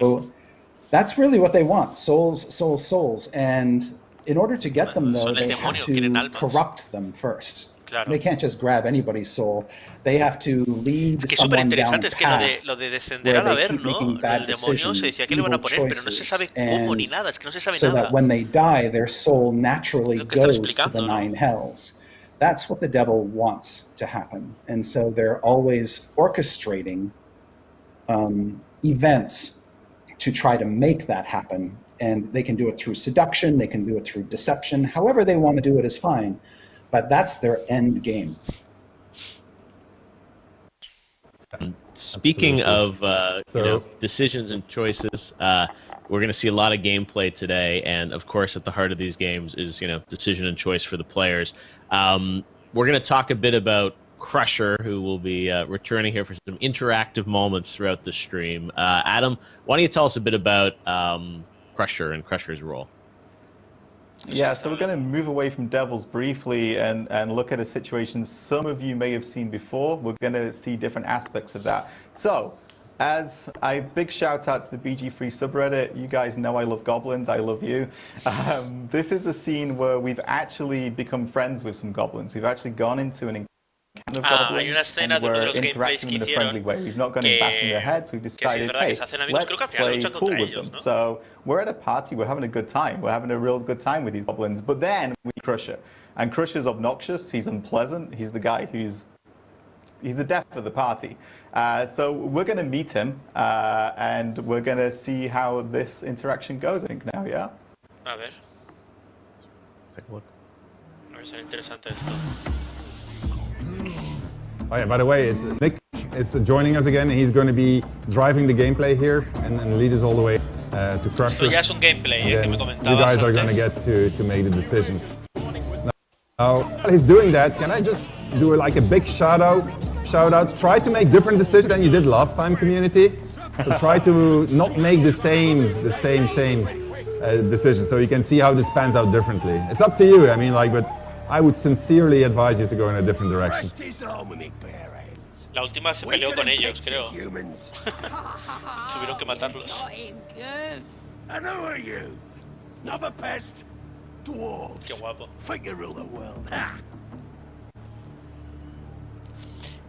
that's really what they want, souls. And in order to get them, though, Son el they have demonio, quieren to almas. corrupt them first. Claro. They can't just grab anybody's soul. They have to lead Que es súper someone down interesante, a es que path lo de descender where al they haber, keep ¿no? making bad El demonio se decisions, decía que le iban a evil poner, pero no se sabe choices, cómo ni and nada, es que no se sabe so nada. that when they die, their soul naturally Lo que están goes to the explicando, ¿no? 9 hells. That's what the devil wants to happen. And so they're always orchestrating events to try to make that happen. And they can do it through seduction, they can do it through deception. However they want to do it is fine. But that's their end game. Speaking of decisions and choices, we're going to see a lot of gameplay today, and of course, at the heart of these games is decision and choice for the players. We're going to talk a bit about Crusher, who will be returning here for some interactive moments throughout the stream. Adam, why don't you tell us a bit about Crusher and Crusher's role? Yeah, so we're going to move away from devils briefly and look at a situation some of you may have seen before. We're going to see different aspects of that. So, as a big shout out to the BG3 subreddit, you guys know I love goblins, I love you. This is a scene where we've actually become friends with some goblins. We've actually gone into an encounter of hay una goblins escena and de uno de we're los gameplays interacting que in a friendly hicieron way. We've not gone in bashing their heads, we've sí es decided, verdad que hey, se hacen amigos, let's creo que al final play luchan cool contra with ellos, them. ¿no? So we're at a party, we're having a good time, we're having a real good time with these goblins, but then we Crusher. And Crusher's obnoxious, he's unpleasant, he's the guy he's the death of the party. So we're going to meet him and we're going to see how this interaction goes, I think, now, yeah? A ver, Take a look. a ver, será interesante esto. Oh yeah, by the way, Nick is joining us again. He's going to be driving the gameplay here and lead us all the way to Crusher. Esto ya es un gameplay, que me You comentabas guys are going to antes. get to make the decisions. Now, while he's doing that, can I just do like a big shout out? Try to make different decisions than you did last time, community. So try to not make the same decision, so you can see how this pans out differently. It's up to you. I mean, like, but I would sincerely advise you to go in a different direction. La última se peleó con ellos, creo. Tuvieron que matarlos. And who are you? Another pest? Dwarves. Qué guapo. Think you rule the world.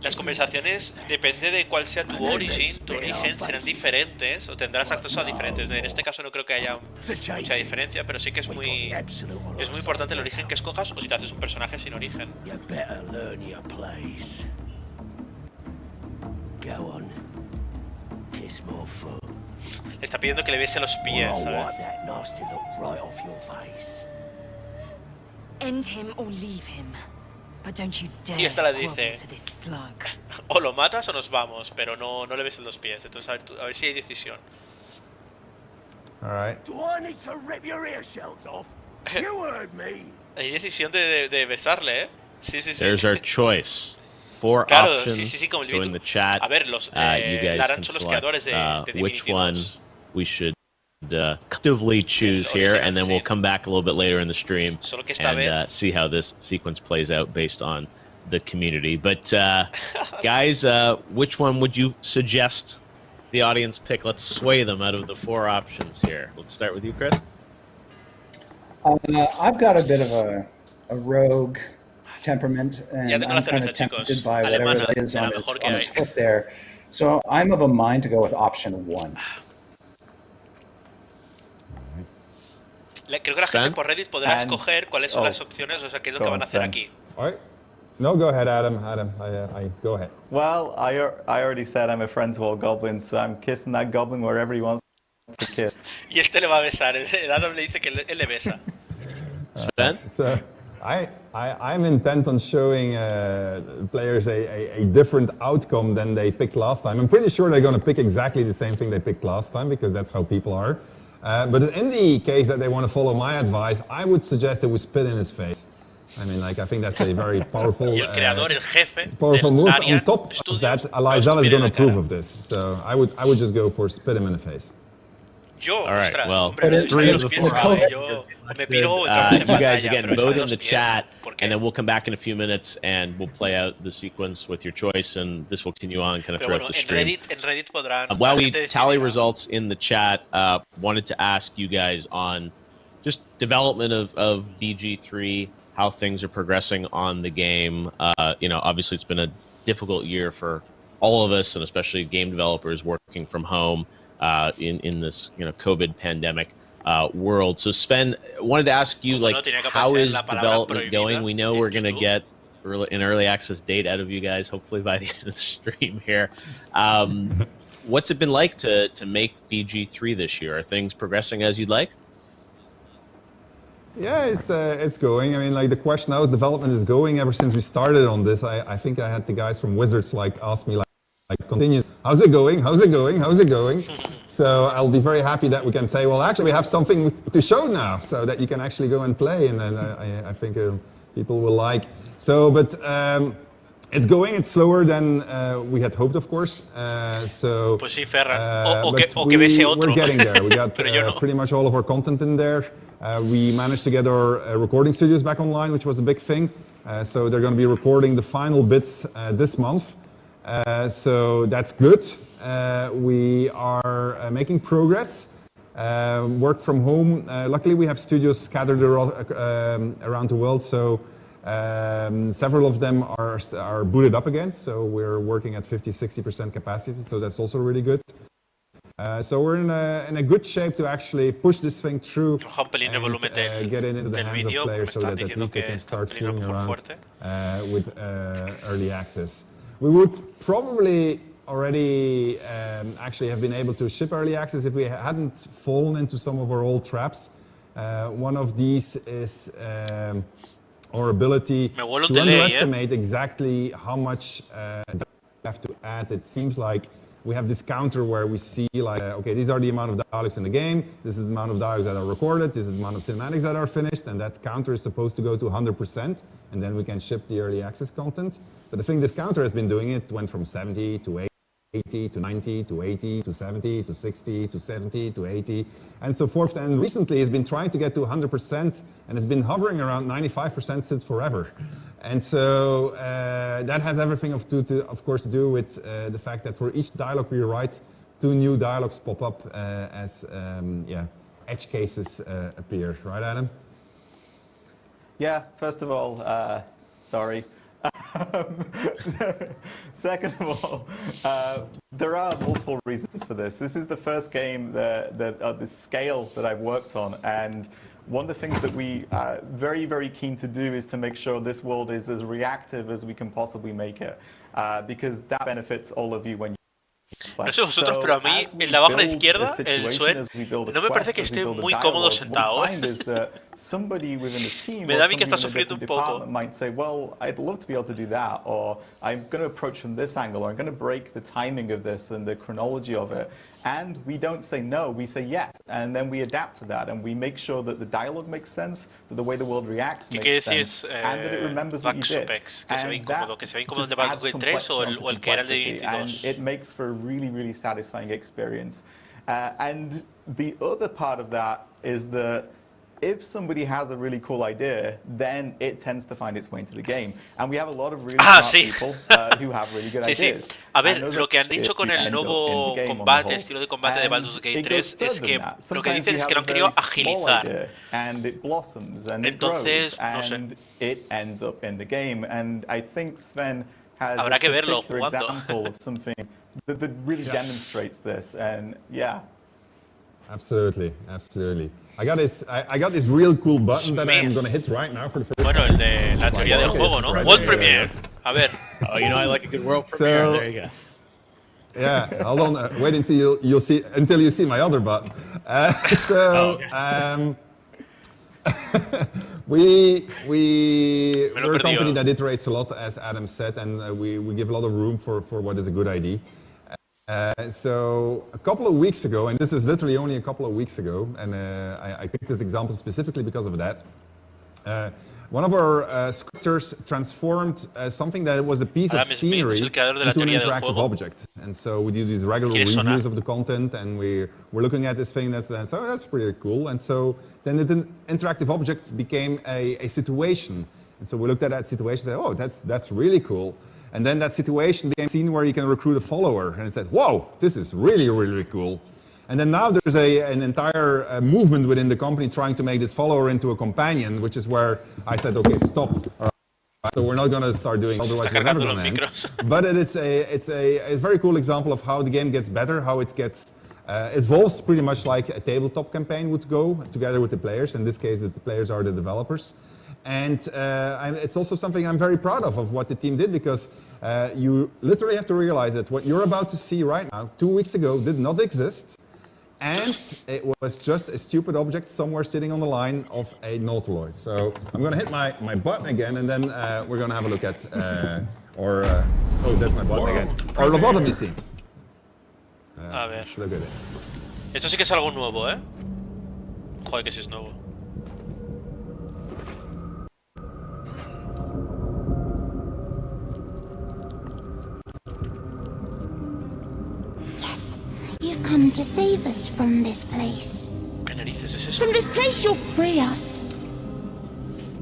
Las conversaciones, depende de cuál sea tu origen, serán diferentes o tendrás acceso a diferentes. En este caso no creo que haya mucha diferencia, pero sí que es muy importante el origen que escojas o si te haces un personaje sin origen. You better learn your place. Go on. Kiss more foot. Le está pidiendo que le bese los pies, I'll ¿sabes? wipe that nasty look right off your face. End him or leave him. But don't you dare Y esta la grovel dice, to this slug. o lo matas o nos vamos, pero no le beses los pies. Entonces a ver si hay decisión. All right. Do I need to rip your ear shells off? You heard me. Hay decisión de besarle, ¿eh? Sí. There's our choice. 4 Claro, options. sí, como el So in YouTube. the chat, A ver, los you guys Laran can son los select creadores de which Divinity one 2. we should actively choose here, and then we'll sí. come back a little bit later in the stream Solo que esta and vez- see how this sequence plays out based on the community. But guys, which one would you suggest the audience pick? Let's sway them out of the 4 options here. Let's start with you, Chris. I've got a bit of a rogue temperament, Ya and tengo la I'm kind cerveza, of tempted chicos. by whatever Alemana, that is de la on his, mejor que on his hay. foot there. So I'm of a mind to go with option 1. Creo que la Sven? gente por Reddit podrá And- escoger cuáles son oh. las opciones, o sea, qué es lo Go que on, van a hacer Sven. aquí. All right. No, go ahead, Adam. Go ahead. Well, I already said I'm a friend to all goblins, so I'm kissing that goblin wherever he wants to kiss. Y este le va a besar. El Adam le dice que él le besa. Sven? So I'm intent on showing players a different outcome than they picked last time. I'm pretty sure they're going to pick exactly the same thing they picked last time because that's how people are. But in the case that they want to follow my advice, I would suggest that we spit in his face. I mean, like, I think that's a very powerful, Y el creador, el jefe powerful del move. Arian On top of Studios, that, lo va a Alizal is escupir en going la to approve cara. of this. So I would just go for spit him in the face. Yo, All right, ostras, well, hombre, me three los of the pies, four. ¿sabes? Yo me piro y entramos en You guys batalla, again pero vote salen in the los pies. chat, ¿Por qué? and then we'll come back in a few minutes and we'll play out the sequence with your choice, and this will continue on kind of Pero throughout bueno, the stream. en Reddit podrán... While la we gente tally decidirá. results in the chat, wanted to ask you guys on just development of BG3, how things are progressing on the game. Obviously it's been a difficult year for all of us, and especially game developers working from home in this COVID pandemic world. So Sven, wanted to ask you, like, tenía que how aparecer is la palabra development prohibida going? We know en we're going to YouTube. get an early access date out of you guys, hopefully by the end of the stream here. What's it been like to make BG3 this year? Are things progressing as you'd like? Yeah, it's going. I mean, like, the question how development is going ever since we started on this. I think I had the guys from Wizards ask me like continuous, how's it going? How's it going? How's it going? So I'll be very happy that we can say, well, actually we have something to show now, so that you can actually go and play, and then I think people will like. So, but it's going. It's slower than we had hoped, of course. So. Pues sí, Ferran. O but que bese otro. we're getting there. We got Pero yo no. pretty much all of our content in there. We managed to get our recording studios back online, which was a big thing. So they're going to be recording the final bits this month. So that's good. We are making progress. Work from home. Luckily, we have studios scattered around the world, so several of them are booted up again. So we're working at 50-60% capacity, so that's also really good. So we're in a good shape to actually push this thing through and get it into the hands of players so that at least they can start fooling around with early access. We would probably already actually have been able to ship early access if we hadn't fallen into some of our old traps. One of these is our ability to underestimate exactly how much we have to add. It seems like we have this counter where we see like, okay, these are the amount of dialogues in the game, this is the amount of dialogues that are recorded, this is the amount of cinematics that are finished, and that counter is supposed to go to 100%, and then we can ship the early access content. But the thing this counter has been doing, it went from 70 to 80 to 90 to 80 to 70 to 60 to 70 to 80 and so forth. And recently it's been trying to get to 100% and it's been hovering around 95% since forever. And so that has everything of course to do with the fact that for each dialogue we write, 2 new dialogues pop up as edge cases appear. Right, Adam? Yeah, first of all, sorry. Second of all, there are multiple reasons for this. This is the first game that the scale that I've worked on, and one of the things that we are very, very keen to do is to make sure this world is as reactive as we can possibly make it, because that benefits all of you when you No sé vosotros, pero a mí en la baja de izquierda, el Suen, no me parece que esté muy cómodo sentado. Me da a mí que está sufriendo un poco. Might say, well, I'd love to be able to do that, or I'm going to approach from this angle, or I'm going to break the timing of this and the chronology of it. And we don't say no, we say yes, and then we adapt to that, and we make sure that the dialogue makes sense, that the way the world reacts makes sense, and that it remembers what you did. And that just adds complexity onto complexity, and it makes for a really, really satisfying experience. And the other part of that is that if somebody has a really cool idea, then it tends to find its way into the game. And we have a lot of really smart people who have really good ideas. A ver, lo que han dicho con el nuevo combate, estilo de combate de Baldur's Gate 3 es que lo que dicen es que lo han querido agilizar. And it blossoms and it grows and it ends up in the game. And I think Sven has a particular example of something that really demonstrates this. And yeah. Absolutely, absolutely. I got this real cool button that I'm going to hit right now for the first time. Bueno, el de la teoría del juego, ¿no? World Premiere. A ver. Oh, you know I like a good world premiere. There you go. Yeah, hold on. Wait until you see my other button. We're a company that iterates a lot, as Adam said, and we give a lot of room for what is a good idea. So a couple of weeks ago, and this is literally only a couple of weeks ago, and I picked this example specifically because of that. One of our scripters transformed something that was a piece of scenery into an interactive object. And so we do these regular reviews of the content, and we're looking at this thing that's pretty cool. And so then the interactive object became a situation. And so we looked at that situation and said, oh, that's really cool. And then that situation became a scene where you can recruit a follower. And it said, whoa, this is really, really cool. And then now there's an entire movement within the company trying to make this follower into a companion, which is where I said, okay, stop. All right, so we're not going to start doing, otherwise we're never going to end. But it's a very cool example of how the game gets better, how it gets evolves pretty much like a tabletop campaign would go together with the players. In this case, the players are the developers. And it's also something I'm very proud of what the team did, because you literally have to realize that what you're about to see right now, 2 weeks ago, did not exist. And it was just a stupid object somewhere sitting on the line of a nautiloid. So I'm going to hit my button again, and then we're going to have a look at oh, there's my button again. Our lobotomy scene. A ver. Look at it. Esto sí que es algo nuevo, ¿eh? Joder, que sí es nuevo. Yes, you've come to save us from this place. ¿Qué narices? narices es eso? From this place you'll free us.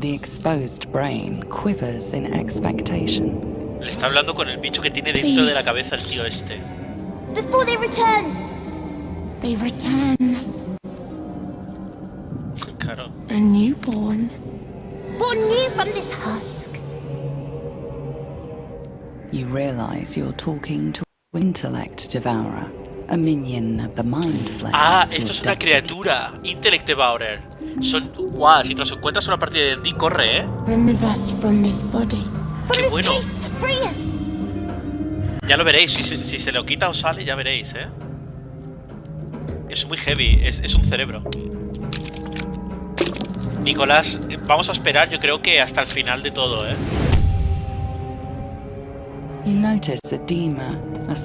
The exposed brain quivers in expectation. Le está hablando con el bicho que tiene dentro de la cabeza el tío este. Before they return. They return. Claro. A newborn. Born new from this husk. You realize you're talking to an intellect devourer, a minion of the mind flayers. Ah, esto es una criatura. Intellect Devourer. Son... Guau, si te los encuentras en una partida de D, corre, Remove us from this body. From Qué this bueno. case, free us. Ya lo veréis. Si se lo quita o sale, ya veréis, Es muy heavy. Es un cerebro. Nicolás, vamos a esperar, yo creo que hasta el final de todo, You notice edema,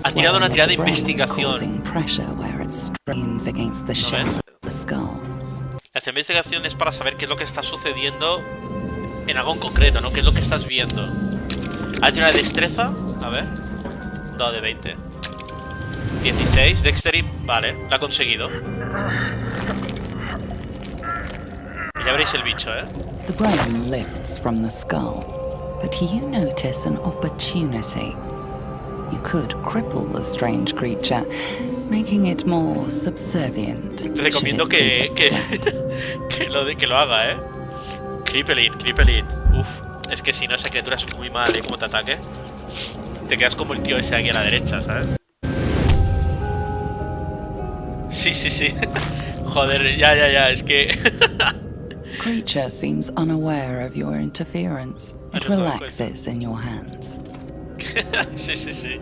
Ha tirado una tirada de investigación. causing pressure where it strains against the shape ves? of the skull. La investigación es para saber qué es lo que está sucediendo en algo en concreto, ¿no? ¿Qué es lo que estás viendo? Ha tirado de destreza. A ver. No, de 20. 16. Dexterity. Vale, la ha conseguido. Ya veréis el bicho, The brain lifts from the skull, but you notice an opportunity. You could cripple the strange creature, making it more subservient. Te recomiendo should it que be que lo haga, Cripple it, cripple it. Uf, es que si no, esa criatura es muy mal, como te ataque. Te quedas como el tío ese aquí a la derecha, ¿sabes? Sí. Joder, ya, es que... Creature seems unaware of your interference. It no se da relaxes in your hands. sí.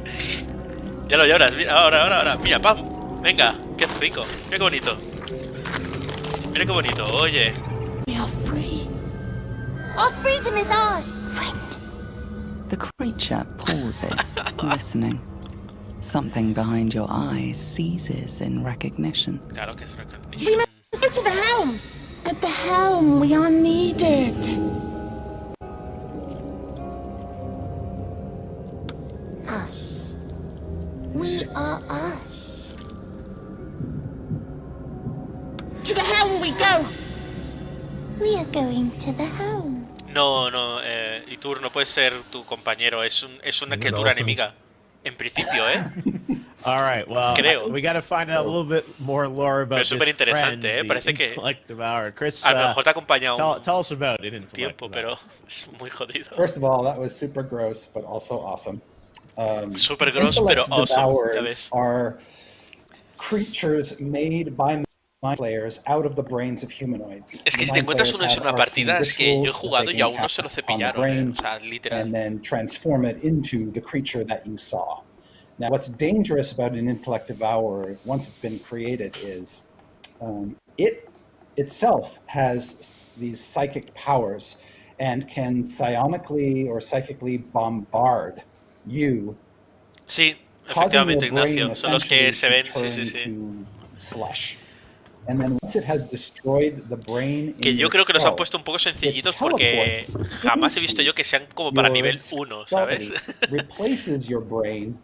Ya lo lloras, mira, ahora. Mira, pam. Venga, qué rico. Mira qué bonito. Mira qué bonito, oye. We are free. Our freedom is ours, friend. The creature pauses, listening. Something behind your eyes seizes in recognition. Claro que es una We condition. must go to the helm. At the helm, we are needed. Us. We are us. To the helm we go. We are going to the helm. No, Itur no puede ser tu compañero, es una criatura enemiga. En principio, All right, well, Creo. we got to find out a little bit more lore about Pero es this súper interesante, friend, the parece que intellect devourer. Chris, a lo mejor te ha acompañado tell us about it. un tiempo, pero es muy jodido. First of all, that was super gross, but also awesome. Super gross, pero intellect awesome. Ya devourers ves. are creatures made by mind players out of the brains of humanoids. Es que si The te mind encuentras players uno en have una arcane partida, es que yo he rituals that jugado they y a can uno se lo cast upon the cepillaron, brain, o sea, literal. and then transform it into the creature that you saw. Now, what's dangerous about an intellect devourer, once it's been created, is it itself has these psychic powers and can psionically or psychically bombard you, Sí, causing efectivamente, your brain Ignacio. Son los que se essentially ven, to sí. turn to slush. And then once it has destroyed the brain Que in yo your creo que los han skull, puesto un poco sencillitos it porque teleports jamás he visto yo que sean como para your nivel 1, ¿sabes? skull, replaces your brain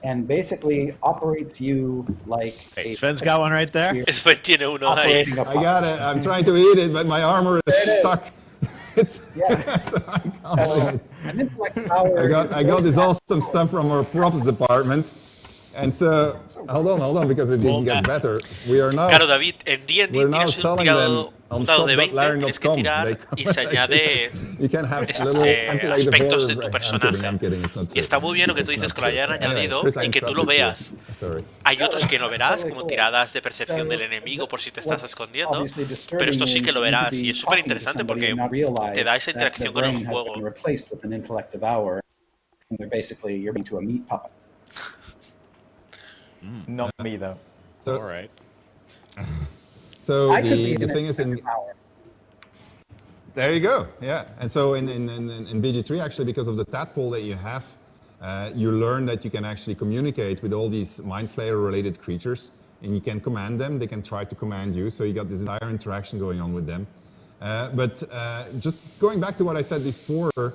and basically operates you like Hey, a Sven's got one right there. Sven tiene uno ahí. operating a I got puppet. it. I'm trying to eat it, but my armor is There it is. stuck. It's Yeah. so I can't So, eat it. an intellect power is I got very this fast. awesome stuff from our props department. And so, hold on, because it even gets better. We are now, Claro, David, en D&D we're now tienes un selling tirado, them on un dado de 20, tienes que shop.laren.com. tirar They y come se like añade this. You can have este, little anti-light aspectos before- de tu I'm personaje. kidding, it's not Y true. está muy bien lo que tú It's dices not con la true. hayan Anyway, añadido Chris, I y que tú lo interrupted you. veas. Sorry. Hay otros que no verás, Really como cool. tiradas de percepción So, del enemigo por si te estás what's escondiendo, obviously pero esto sí disturbing que lo is you verás could y be es súper talking to interesante somebody porque and not realize te da esa that their interacción con el brain has juego. been replaced with an intellect devourer, and they're basically you're into a meat puppet. Not me though. So, All right. so I could be the an thing is, intellect devourer. there you go. Yeah, and so in BG3, actually, because of the tadpole that you have, you learn that you can actually communicate with all these mind flayer-related creatures, and you can command them. They can try to command you. So you got this entire interaction going on with them. But just going back to what I said before,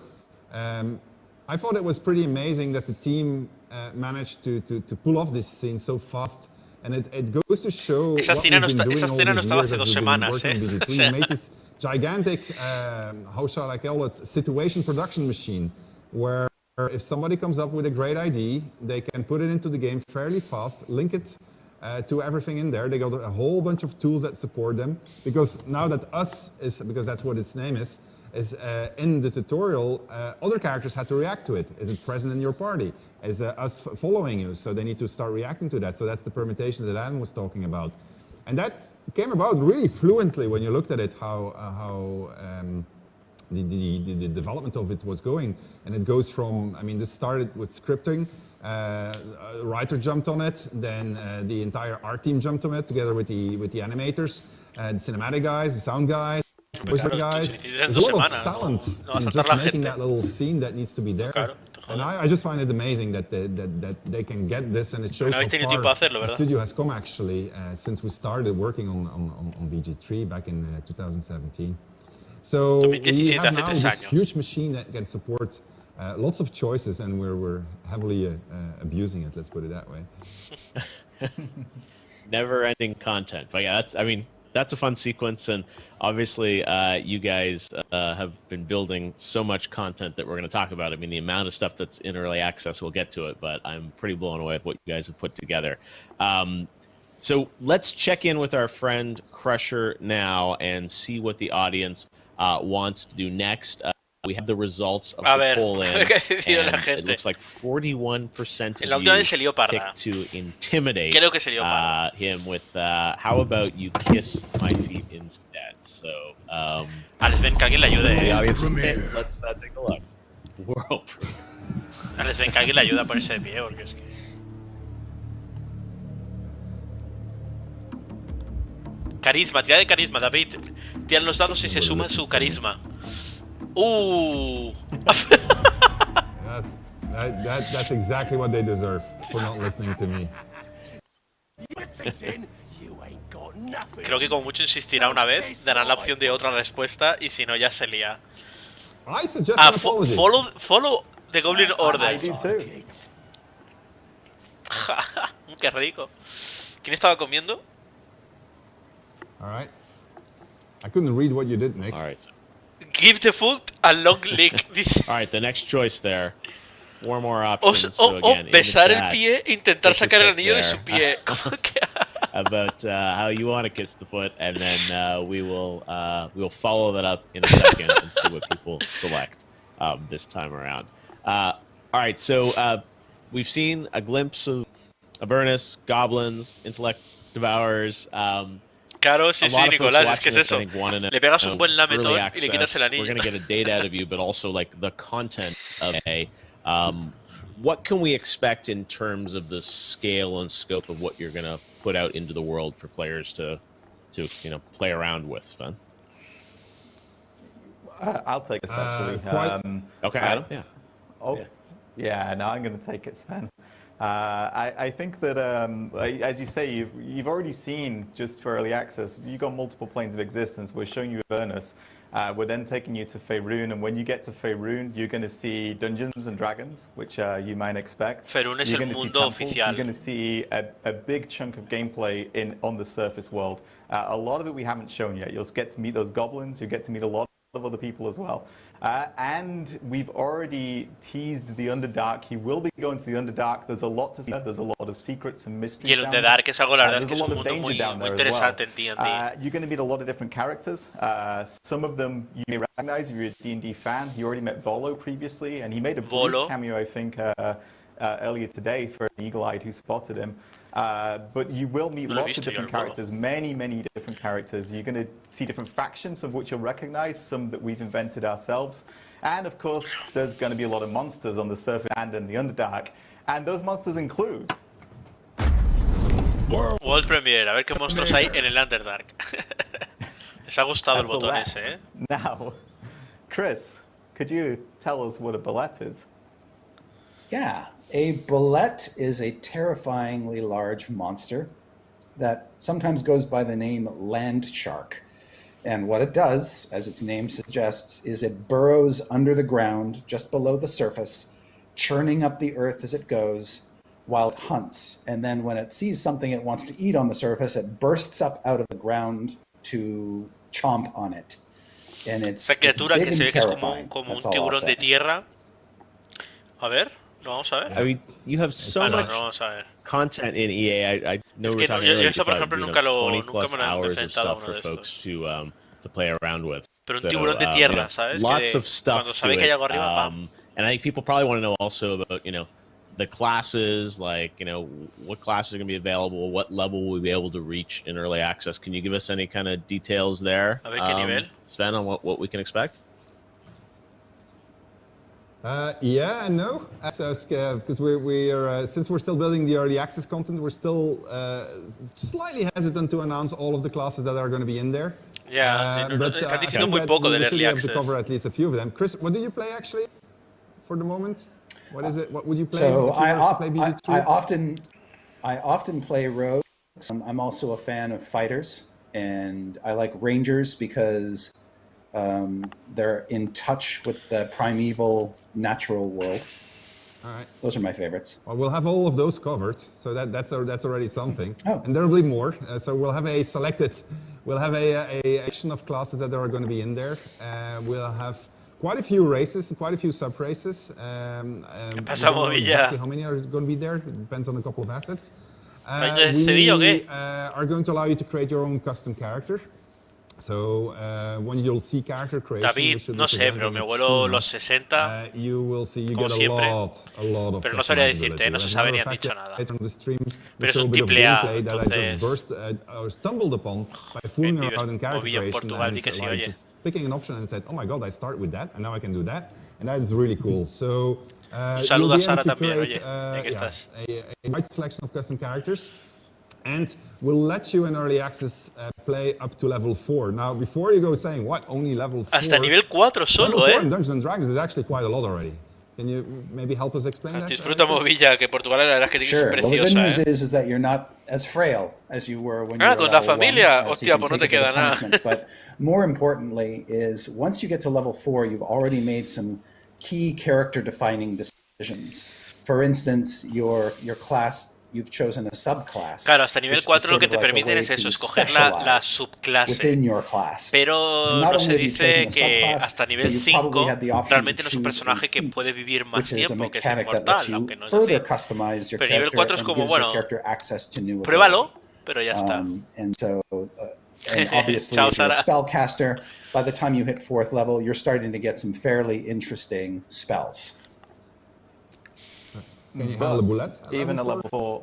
I thought it was pretty amazing that the team managed to pull off this scene so fast And it goes to show Esa what escena we've no been está- doing esa all escena no these estaba years hace as 2 we've been semanas, working on ¿eh? BG3. O sea, We made this gigantic, how shall I call it, situation production machine, where if somebody comes up with a great idea, they can put it into the game fairly fast, link it to everything in there. They got a whole bunch of tools that support them, because now that us is, because that's what its name is in the tutorial, other characters had to react to it. Is it present in your party? Is us following you? So they need to start reacting to that. So that's the permutations that Adam was talking about. And that came about really fluently when you looked at it, how the development of it was going. And it goes from, I mean, this started with scripting. A writer jumped on it, then the entire art team jumped on it together with the animators, the cinematic guys, the sound guys, the wizard guys. There's a lot of talent in just making that little scene that needs to be there. And I just find it amazing that they can get this, and it shows how far the studio has come actually since we started working on BG3 back in 2017. So we have now this huge machine that can support lots of choices, and we're heavily abusing it. Let's put it that way. Never-ending content, but yeah, that's a fun sequence, and obviously you guys have been building so much content that we're going to talk about. I mean, the amount of stuff that's in early access, we'll get to it, but I'm pretty blown away with what you guys have put together. So let's check in with our friend Crusher now and see what the audience wants to do next. We have the results of the poll in, and it looks like 41% of you picked to intimidate him with how about you kiss my feet instead. So, Alex, ven que alguien le ayude, the audience, let's take a look. World. Alex, ven que alguien le ayuda a ponerse de pie, porque es que... Carisma, tira de carisma, David. Tiran los dados y se suma su carisma. That's exactly what they deserve for not listening to me. Creo que como mucho insistirá una vez, dará la opción de otra respuesta y si no ya se lía. Follow the Goblin Order. I do too. Qué rico. ¿Quién estaba comiendo? All right. I couldn't read what you did, Nick. All right. Give the food a long lick. All right, the next choice there. 4 more options. Besar el pie, intentar sacar el anillo de su pie. About how you want to kiss the foot, and then we'll follow that up in a second and see what people select this time around. All right, so we've seen a glimpse of Avernus, goblins, intellect devourers. Claro, sí, Nicolás, es que es eso. Le pegas un buen lametón y le quitas el anillo. We're going to get a date out of you, but also like the content of what can we expect in terms of the scale and scope of what you're going to put out into the world for players to play around with, Sven? I'll take this actually. Okay, Adam. Yeah. Yeah. No, I'm going to take it, Sven. I think that, as you say, you've already seen, just for early access, you've got multiple planes of existence. We're showing you Avernus. We're then taking you to Faerun, and when you get to Faerun, you're going to see Dungeons and Dragons, which you might expect. Faerun es el mundo oficial. You're going to see a big chunk of gameplay on the surface world. A lot of it we haven't shown yet. You'll get to meet those goblins. You'll get to meet a lot of other people as well. And we've already teased the Underdark. He will be going to the Underdark. There's a lot to see. There's a lot of secrets and mysteries. Y el Underdark es algo, la verdad, es que es un mundo muy interesante en D&D. You're going to meet a lot of different characters. Some of them you may recognize if you're a D&D fan. You already met Volo previously, and he made a brief cameo, I think, earlier today for Eagle-Eyed who spotted him. But you will meet lots of different characters, many different characters. You're going to see different factions of which you'll recognize, some that we've invented ourselves. And of course, there's going to be a lot of monsters on the surface and in the Underdark. And those monsters include... World Premiere, a ver qué monstruos hay en el Underdark. Les ha gustado el botón ese, ¿eh? Now, Chris, could you tell us what a bullet is? Yeah. A bullet is a terrifyingly large monster that sometimes goes by the name land shark. And what it does, as its name suggests, is it burrows under the ground just below the surface, churning up the earth as it goes, while it hunts. And then when it sees something it wants to eat on the surface, it bursts up out of the ground to chomp on it. And it's Esta criatura big que and se ve que es terrifying. como un That's all I'll tiburón de say. tierra. A ver, lo vamos a ver. I mean, you have so No, much no vamos a ver. content in EA. I know Es we were que no, talking yo earlier eso, por about, ejemplo, 20 nunca plus me lo he hours of enfrentado a stuff uno for de folks estos. to play around with. Pero un So, tiburón de you tierra, know, ¿sabes? lots Que of stuff cuando to sabe que hay it. algo arriba, ¡pam! And I think people probably want to know also about, the classes, like, what classes are going to be available, what level will we be able to reach in early access. Can you give us any kind of details there, A ver qué nivel. Sven, on what we can expect? Yeah and no. So because we are since we're still building the early access content, we're still slightly hesitant to announce all of the classes that are going to be in there. Ya, sí, But están I diciendo think muy that poco we del should early be able to access. cover at least a few of them. Chris, what do you play actually for the moment? What is it? What would you play? So if you were to play BG2? I often play rogues. I'm also a fan of fighters, and I like rangers because they're in touch with the primeval natural world. All right. Those are my favorites. Well, we'll have all of those covered, so that's already something. Oh. And there will be more. So we'll have a action of classes that are going to be in there. We'll have quite a few races, quite a few sub races. pasa, Movilla? Exactly how many are going to be there? It depends on a couple of assets. ¿Año de Sevilla o qué? Are going to allow you to create your own custom character. So when you'll see character creation, David, no sé, pero mi abuelo los 60, you will see you como get siempre. a lot of Pero no sabría customizability. decirte, no se As a sabe matter ni of han fact, dicho nada. later on the stream, we Pero es show a un bit of triple A, gameplay that I just entonces- stumbled upon by fooling Vives around in character Movilla en creation Portugal, di and que sí, oye. just picking an option and said, oh my god, I start with that and now I can do that, and that is really cool. So Un you'll saludo be a Sara able to también, create, oye, ya que estás. a wide selection of custom characters. And we'll let you in early access play up to level 4. Now, before you go saying, what, only level 4? Hasta nivel 4 solo, Level 4 in ¿eh? Dungeons and Dragons is actually quite a lot already. Can you maybe help us explain that? Disfruta Movilla, que Portugal la verdad es que es Sure. Well, the good preciosa, news ¿eh? is that you're not as frail as you were when you Ah, were con la level familia. 1, so Hostia, you can pues no take te a bit queda of nada. punishment. But more importantly is once you get to level 4, you've already made some key character-defining decisions. For instance, your class, you've chosen a subclass. Claro, hasta nivel which is 4 lo sort que of te like a permiten way es eso, to escoger la specialize subclase. within your class. Pero Not no only se have you chosen dice a que subclass, hasta but nivel you've probably 5 had the option realmente to no es un choose a personaje que feat, puede vivir más which is a tiempo, que es mechanic that inmortal, lets you aunque no es further así. customize your Pero nivel character 4 es and como, gives your bueno, character access to new pruébalo, ability. pero ya está. And so, and obviously, Ciao, if you're a Sara. spellcaster, by the time you hit 4th level, you're starting to get some fairly interesting spells. Can you handle a bullet? Even at level 4.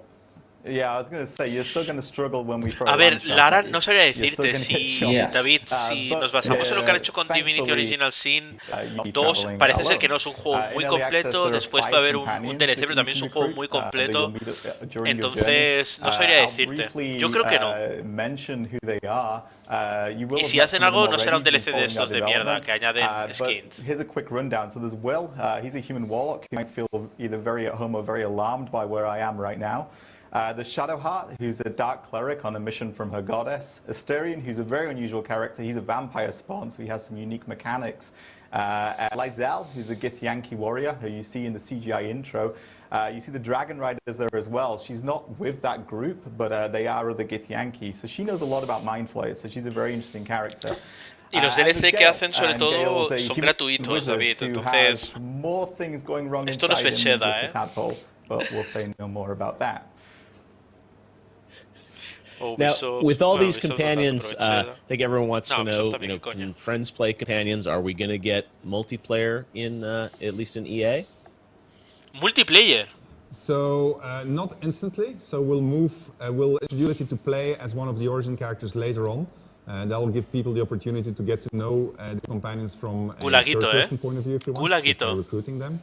Yeah, I was going to say, you're still going to struggle when we throw A ver, land Lara, shot at no you. sabría You're still decirte gonna get si, shot. Yes. David, si But, nos basamos en lo que han hecho con Divinity thankfully, Original Sin you keep 2, traveling parece ser alone. que no es un juego In muy early access, completo, there are después va a 5 haber un companions DLC, that pero you también es can un juego recruit, muy that completo. you'll meet, during your Entonces, no journey. sabría I'll decirte. briefly, Yo creo que no. mention who they are. You will Y have si met hacen some of them algo, no será un already, DLC de following estos their de mierda, development. que añaden But skins. here's a quick rundown. So there's Will. He's a human warlock who might feel either very at home or very alarmed by where I am right now. The Shadowheart, who's a dark cleric on a mission from her goddess. Asterion, who's a very unusual character. He's a vampire spawn, so he has some unique mechanics. Lysel, who's a Githyanki warrior, who you see in the CGI intro. You see the Dragon Riders there as well. She's not with that group, but they are other Githyanki. So she knows a lot about Mind Flayers, so she's a very interesting character. Y los DLC que hacen sobre todo son gratuitos, David, entonces more things going wrong esto no es inside him than fecheda, just a tadpole, but we'll say no more about that. Now, with all these Ubisoft no companions, tanto, I pero think everyone wants No, to know, Ubisoft también, coño. can friends play companions? Are we going to get multiplayer in, at least in EA? multiplayer. So not instantly. So we'll introduce you to play as one of the origin characters later on. That will give people the opportunity to get to know the companions from a Gulaguito, third-person point of view if you want. Gulaguito. Just by recruiting them.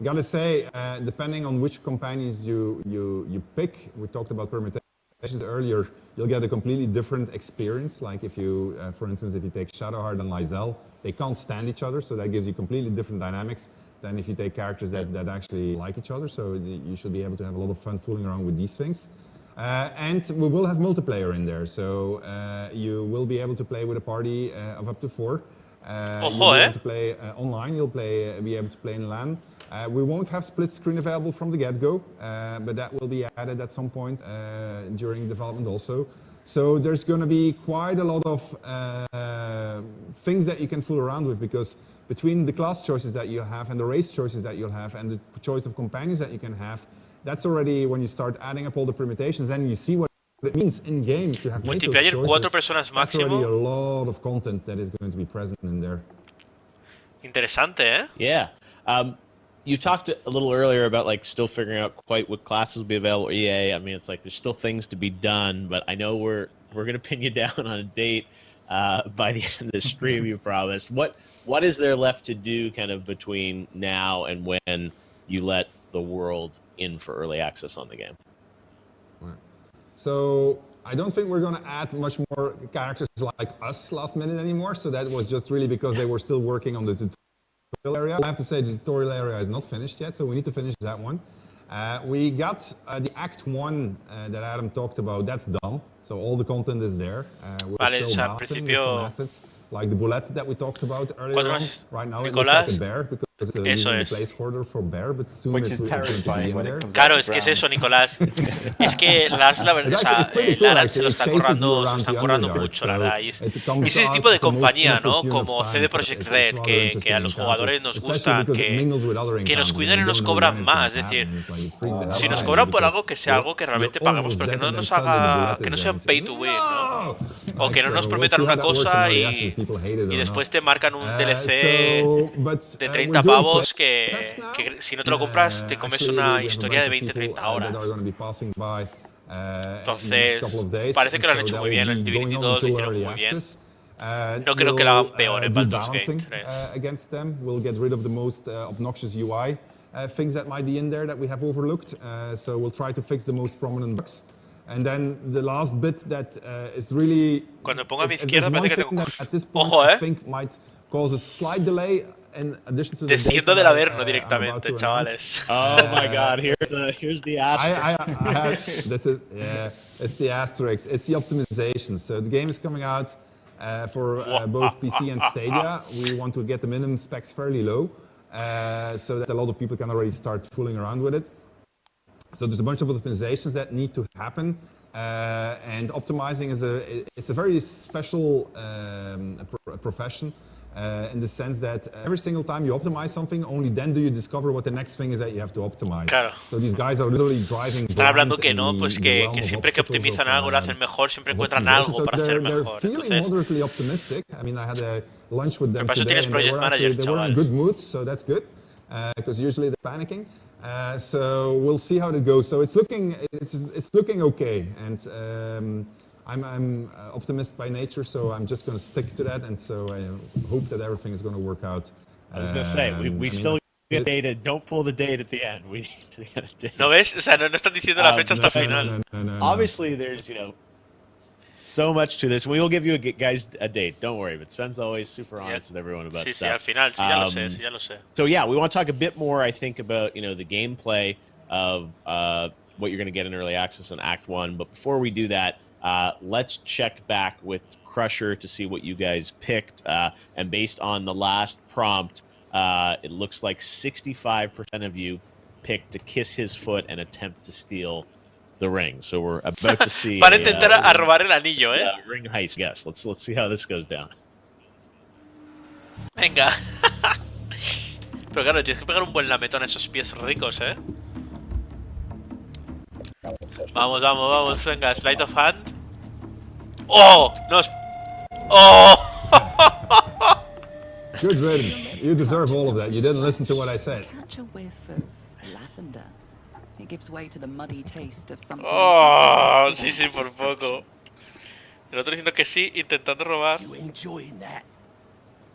Gotta say, depending on which companions you pick, we talked about permutations earlier, you'll get a completely different experience. Like if you, for instance, if you take Shadowheart and Lysel, they can't stand each other, so that gives you completely different dynamics than if you take characters that actually like each other. So you should be able to have a lot of fun fooling around with these things. And we will have multiplayer in there, so you will be able to play with a party of up to 4. You'll be able to play online, you'll be able to play in LAN. We won't have split screen available from the get-go, but that will be added at some point during development also. So there's going to be quite a lot of things that you can fool around with, because between the class choices that you'll have and the race choices that you'll have and the choice of companions that you can have, that's already when you start adding up all the permutations and you see what it means in game to have multiplayer 4 personas that's already máximo. a lot of content that is going to be present in there. Interesante, ¿eh? Yeah. You talked a little earlier about like still figuring out quite what classes will be available at EA. I mean, it's like there's still things to be done, but I know we're gonna pin you down on a date by the end of the stream. You promised. What is there left to do, kind of between now and when you let the world in for early access on the game? So I don't think we're going to add much more characters like us last minute anymore. So that was just really because they were still working on the tutorial area. I have to say the tutorial area is not finished yet, so we need to finish that one. We got the Act 1 that Adam talked about, that's done. So all the content is there. We're still balancing with some assets, like the bullet that we talked about earlier on. Right now it looks like a bear, because it's using the placeholder for bear, but soon Which it is will terrifying be when in it there. comes Claro, out es que es brown. eso, Nicolás. Es que Lars, la verdad, o sea, Lara se lo está currando mucho, la verdad. Y es ese tipo de compañía, ¿no? Como CD Projekt Red, que a los jugadores nos gusta, que nos cuidan y nos cobran más. Es decir, si nos cobran por algo, que sea algo que realmente paguemos, pero que no nos haga, que no sea un pay to win, ¿no? O que no nos prometan una cosa y después te marcan un DLC de 30 pavos que si no te lo compras te comes una historia de 20-30 horas. Entonces, parece que lo han hecho muy bien. El Divinity 2 lo hicieron muy bien. No creo que lo hagan peor en Baldur's Gate 3. Against them, we'll get rid of the most obnoxious UI things that might be in there that we have overlooked. So we'll try to fix the most prominent bugs. And then the last bit that is really... Cuando pongo a mi izquierda parece que tengo... At this point, Ojo, I think might cause a slight delay in addition to the Desciendo del Averno directamente, chavales. Oh my God! Here's the asterisk. This is it's the asterisk. It's the optimization. So the game is coming out for both PC and Stadia. We want to get the minimum specs fairly low, so that a lot of people can already start fooling around with it. So there's a bunch of optimizations that need to happen, and optimizing is a very special profession. In the sense that every single time you optimize something, only then do you discover what the next thing is that you have to optimize. Claro. So these guys are literally driving. Están hablando que no, pues que siempre que optimizan algo lo hacen mejor, siempre encuentran algo para hacer mejor. They're feeling moderately optimistic. I mean, I had a lunch with them today, and they were in a good mood, so that's good, because usually they're panicking. So we'll see how it goes. So it's looking okay, and I'm optimist by nature, so I'm just going to stick to that, and so I hope that everything is going to work out. I was going to say, we still get data. Don't pull the date at the end. We need to get a date. ¿No ves? O sea, no están diciendo la fecha hasta el final. No. Obviously, there's so much to this. We will give you guys a date. Don't worry. But Sven's always super honest with everyone about stuff. Sí, al final, sí, ya lo sé. So yeah, we want to talk a bit more, I think, about the gameplay of what you're going to get in early access on Act 1. But before we do that, let's check back with Crusher to see what you guys picked. And based on the last prompt, it looks like 65% of you picked to kiss his foot and attempt to steal the ring. So we're about to see. Van a intentar a robar el anillo, ring heist. Yes. Let's see how this goes down. Venga. Pero claro, tienes que pegar un buen lametón a esos pies ricos, Vamos, venga, sleight of hand. ¡Oh! ¡Nos! ¡Oh! Good riddance. You deserve all of that. You didn't listen to what I said. Catch a whiff of lavender. It gives way to the muddy taste of something. ¡Oh! Sí, por poco. El otro diciendo que sí, intentando robar. You enjoying that?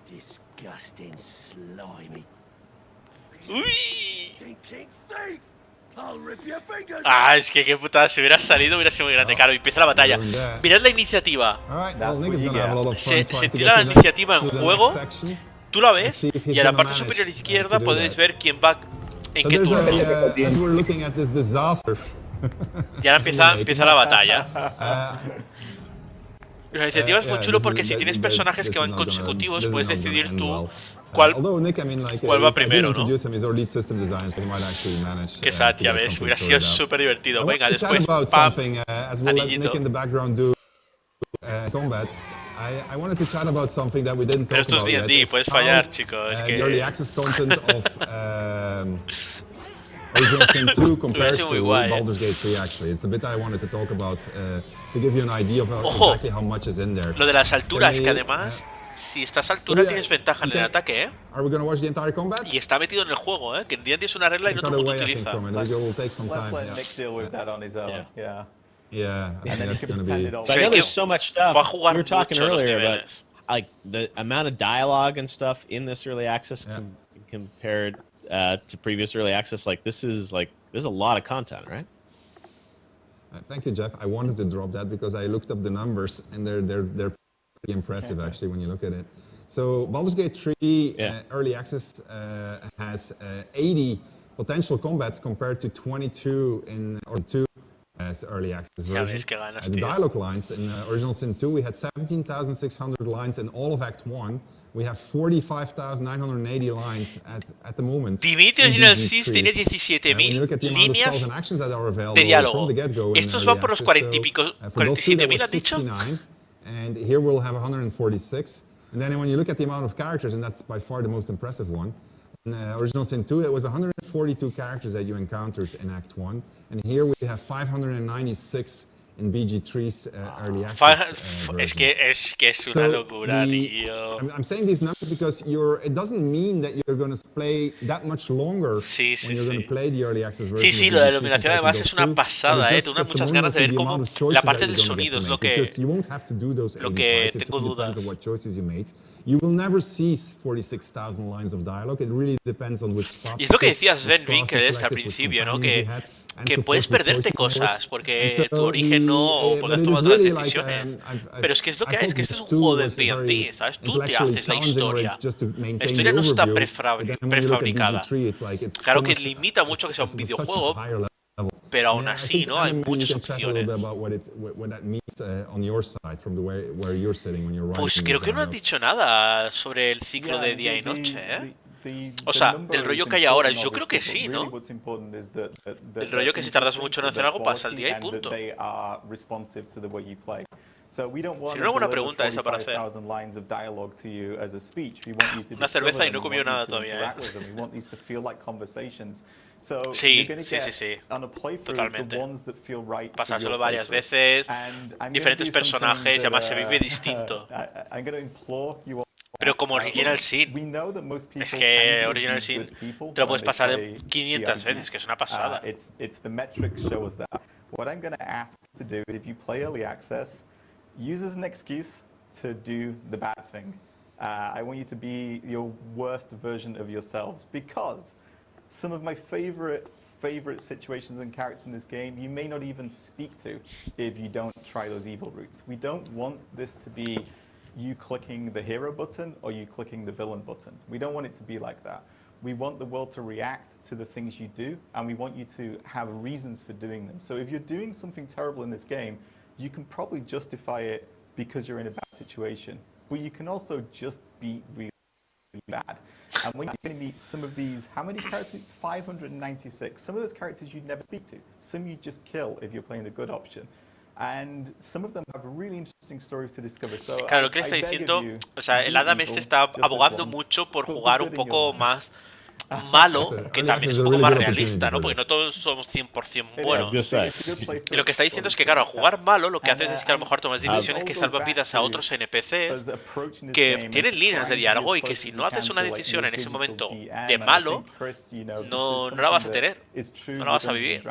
Disgusting, slimy, ¡Uy! stinking thief! I'll rip your fingers Ah, es que qué putada, si hubiera salido hubiera sido muy grande. Claro, empieza la batalla. Mirad la iniciativa. Se tira la iniciativa en juego, tú la ves, y en la parte superior izquierda podéis ver quién va en qué turno. Y ahora empieza la batalla. La iniciativa es muy chulo porque si tienes personajes que van consecutivos, puedes decidir tú cuál va primero, ¿no? Que sad, ya ves, hubiera sido súper divertido. Venga, después, pam, anillito. Pero esto es D&D, puedes fallar, chicos. Es que... Original Sin 2 compares muy to guay, Baldur's Gate 3 actually. It's a bit I wanted to talk about to give you an idea of exactly how much is in there. Lo de las alturas, que además, si estás a altura tienes ventaja en el ataque, ¿eh? Are we going to watch the entire combat? Y está metido en el juego, ¿eh? Que en D&D es una regla y no todo el mundo utiliza. Yeah, I think that's going to be. But I know there's so much stuff. We were talking earlier about like the amount of dialogue and stuff in this early access compared to previous early access. Like there's a lot of content, right? Thank you, Jeff. I wanted to drop that because I looked up the numbers and they're pretty impressive actually when you look at it. So Baldur's Gate 3 early access has 80 potential combats compared to 22 in or 2 as early access version. The dialogue lines in Original Sin 2 we had 17,600 lines in all of Act 1. We have 45,980 lines at the moment. Divinity Original Sin tiene 17.000 líneas de diálogo. Estos van por los 40 y pico, 47.000, ¿has dicho? And here we'll have 146. And then when you look at the amount of characters, and that's by far the most impressive one, in Original Sin 2, it was 142 characters that you encountered in Act 1. And here we have 596 in BG3's early access es que es una locura, tío. I'm saying these numbers because it doesn't mean that you're going to play that much longer when you're going to play the early access version. Sí, lo de la iluminación además es una pasada, ¿eh? Tengo muchas ganas de ver cómo la parte del sonido es lo que tengo dudas. You will never see 46,000 lines of dialogue. It really depends on which spots. Y es lo que decías Ben Winkles al principio, ¿no? Que puedes perderte cosas porque tu origen no podrás tomar todas las decisiones. Pero es que es lo que hay, es que este es un juego de D&D, ¿sabes? Tú te haces la historia. La historia no está prefabricada. Claro que limita mucho que sea un videojuego, pero aún así, ¿no? Hay muchas opciones. Pues creo que no han dicho nada sobre el ciclo de día y noche, ¿eh? O sea, del rollo que hay ahora, yo creo que sí, ¿no? El rollo que si tardas mucho en hacer algo pasa el día y punto. Sería una buena pregunta esa para hacer. Una cerveza y no he comido nada todavía, ¿eh? Sí. Totalmente. Pasárselo varias veces, diferentes personajes, y además se vive distinto. Pero como Original Sin, es que Original Sin te lo puedes pasar de 500 veces, que es una pasada. Use as an excuse to do the bad thing. I want you to be your worst version of yourselves, because some of my favorite situations and characters in this game you may not even speak to if you don't try those evil routes. We don't want this to be you clicking the hero button or you clicking the villain button. We don't want it to be like that. We want the world to react to the things you do, and we want you to have reasons for doing them. So if you're doing something terrible in this game, you can probably justify it because you're in a bad situation, but you can also just be really bad. And when you're going to meet some of these, how many characters? 596. Some of those characters you'd never speak to. Some you just kill if you're playing the good option. And some of them have really interesting stories to discover. So claro, lo que está diciendo, o sea, el Adam está abogando mucho por jugar un poco más malo, que también es un poco más realista, ¿no? Porque no todos somos 100% buenos. Y lo que está diciendo es que, claro, al jugar malo, lo que haces es que a lo mejor tomas decisiones que salvan vidas a otros NPCs que tienen líneas de diálogo y que si no haces una decisión en ese momento de malo, no la vas a tener, no la vas a vivir.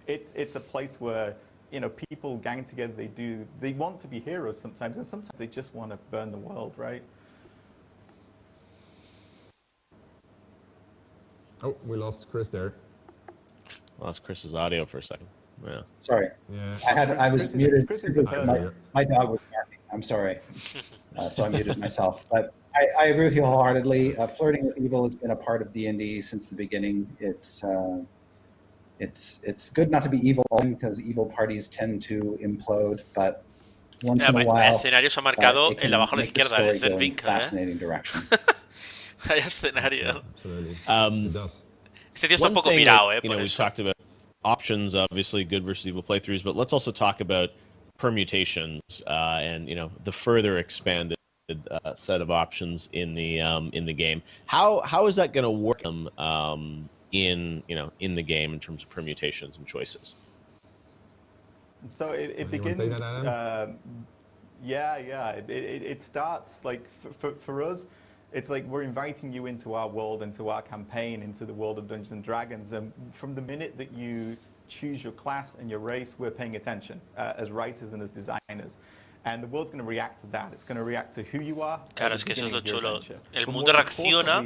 It's a place where, you know, people gang together, they want to be heroes sometimes, and sometimes they just want to burn the world, right? Oh, we lost Chris there. Lost Chris's audio for a second. Yeah. Sorry. Yeah. I was muted. My dog was barking. I'm sorry. So I muted myself. But I agree with you wholeheartedly. Flirting with evil has been a part of D&D since the beginning. It's it's good not to be evil because evil parties tend to implode, but once in a El while, escenario se ha marcado it en la can abajo a la make the izquierda, el story go in Sven a fascinating direction. Vaya escenario. Absolutely. It does. Este tío está un One poco thing pirado, that, por we've eso. talked about options, obviously good versus evil playthroughs, but let's also talk about permutations and the further expanded set of options in the game. How is that going to work in the game in terms of permutations and choices? So it begins. It starts like for us. It's like we're inviting you into our world, into our campaign, into the world of Dungeons and Dragons. And from the minute that you choose your class and your race, we're paying attention as writers and as designers. And the world's going to react to that. It's going to react to who you are. Claro, es que eso es lo chulo. El mundo reacciona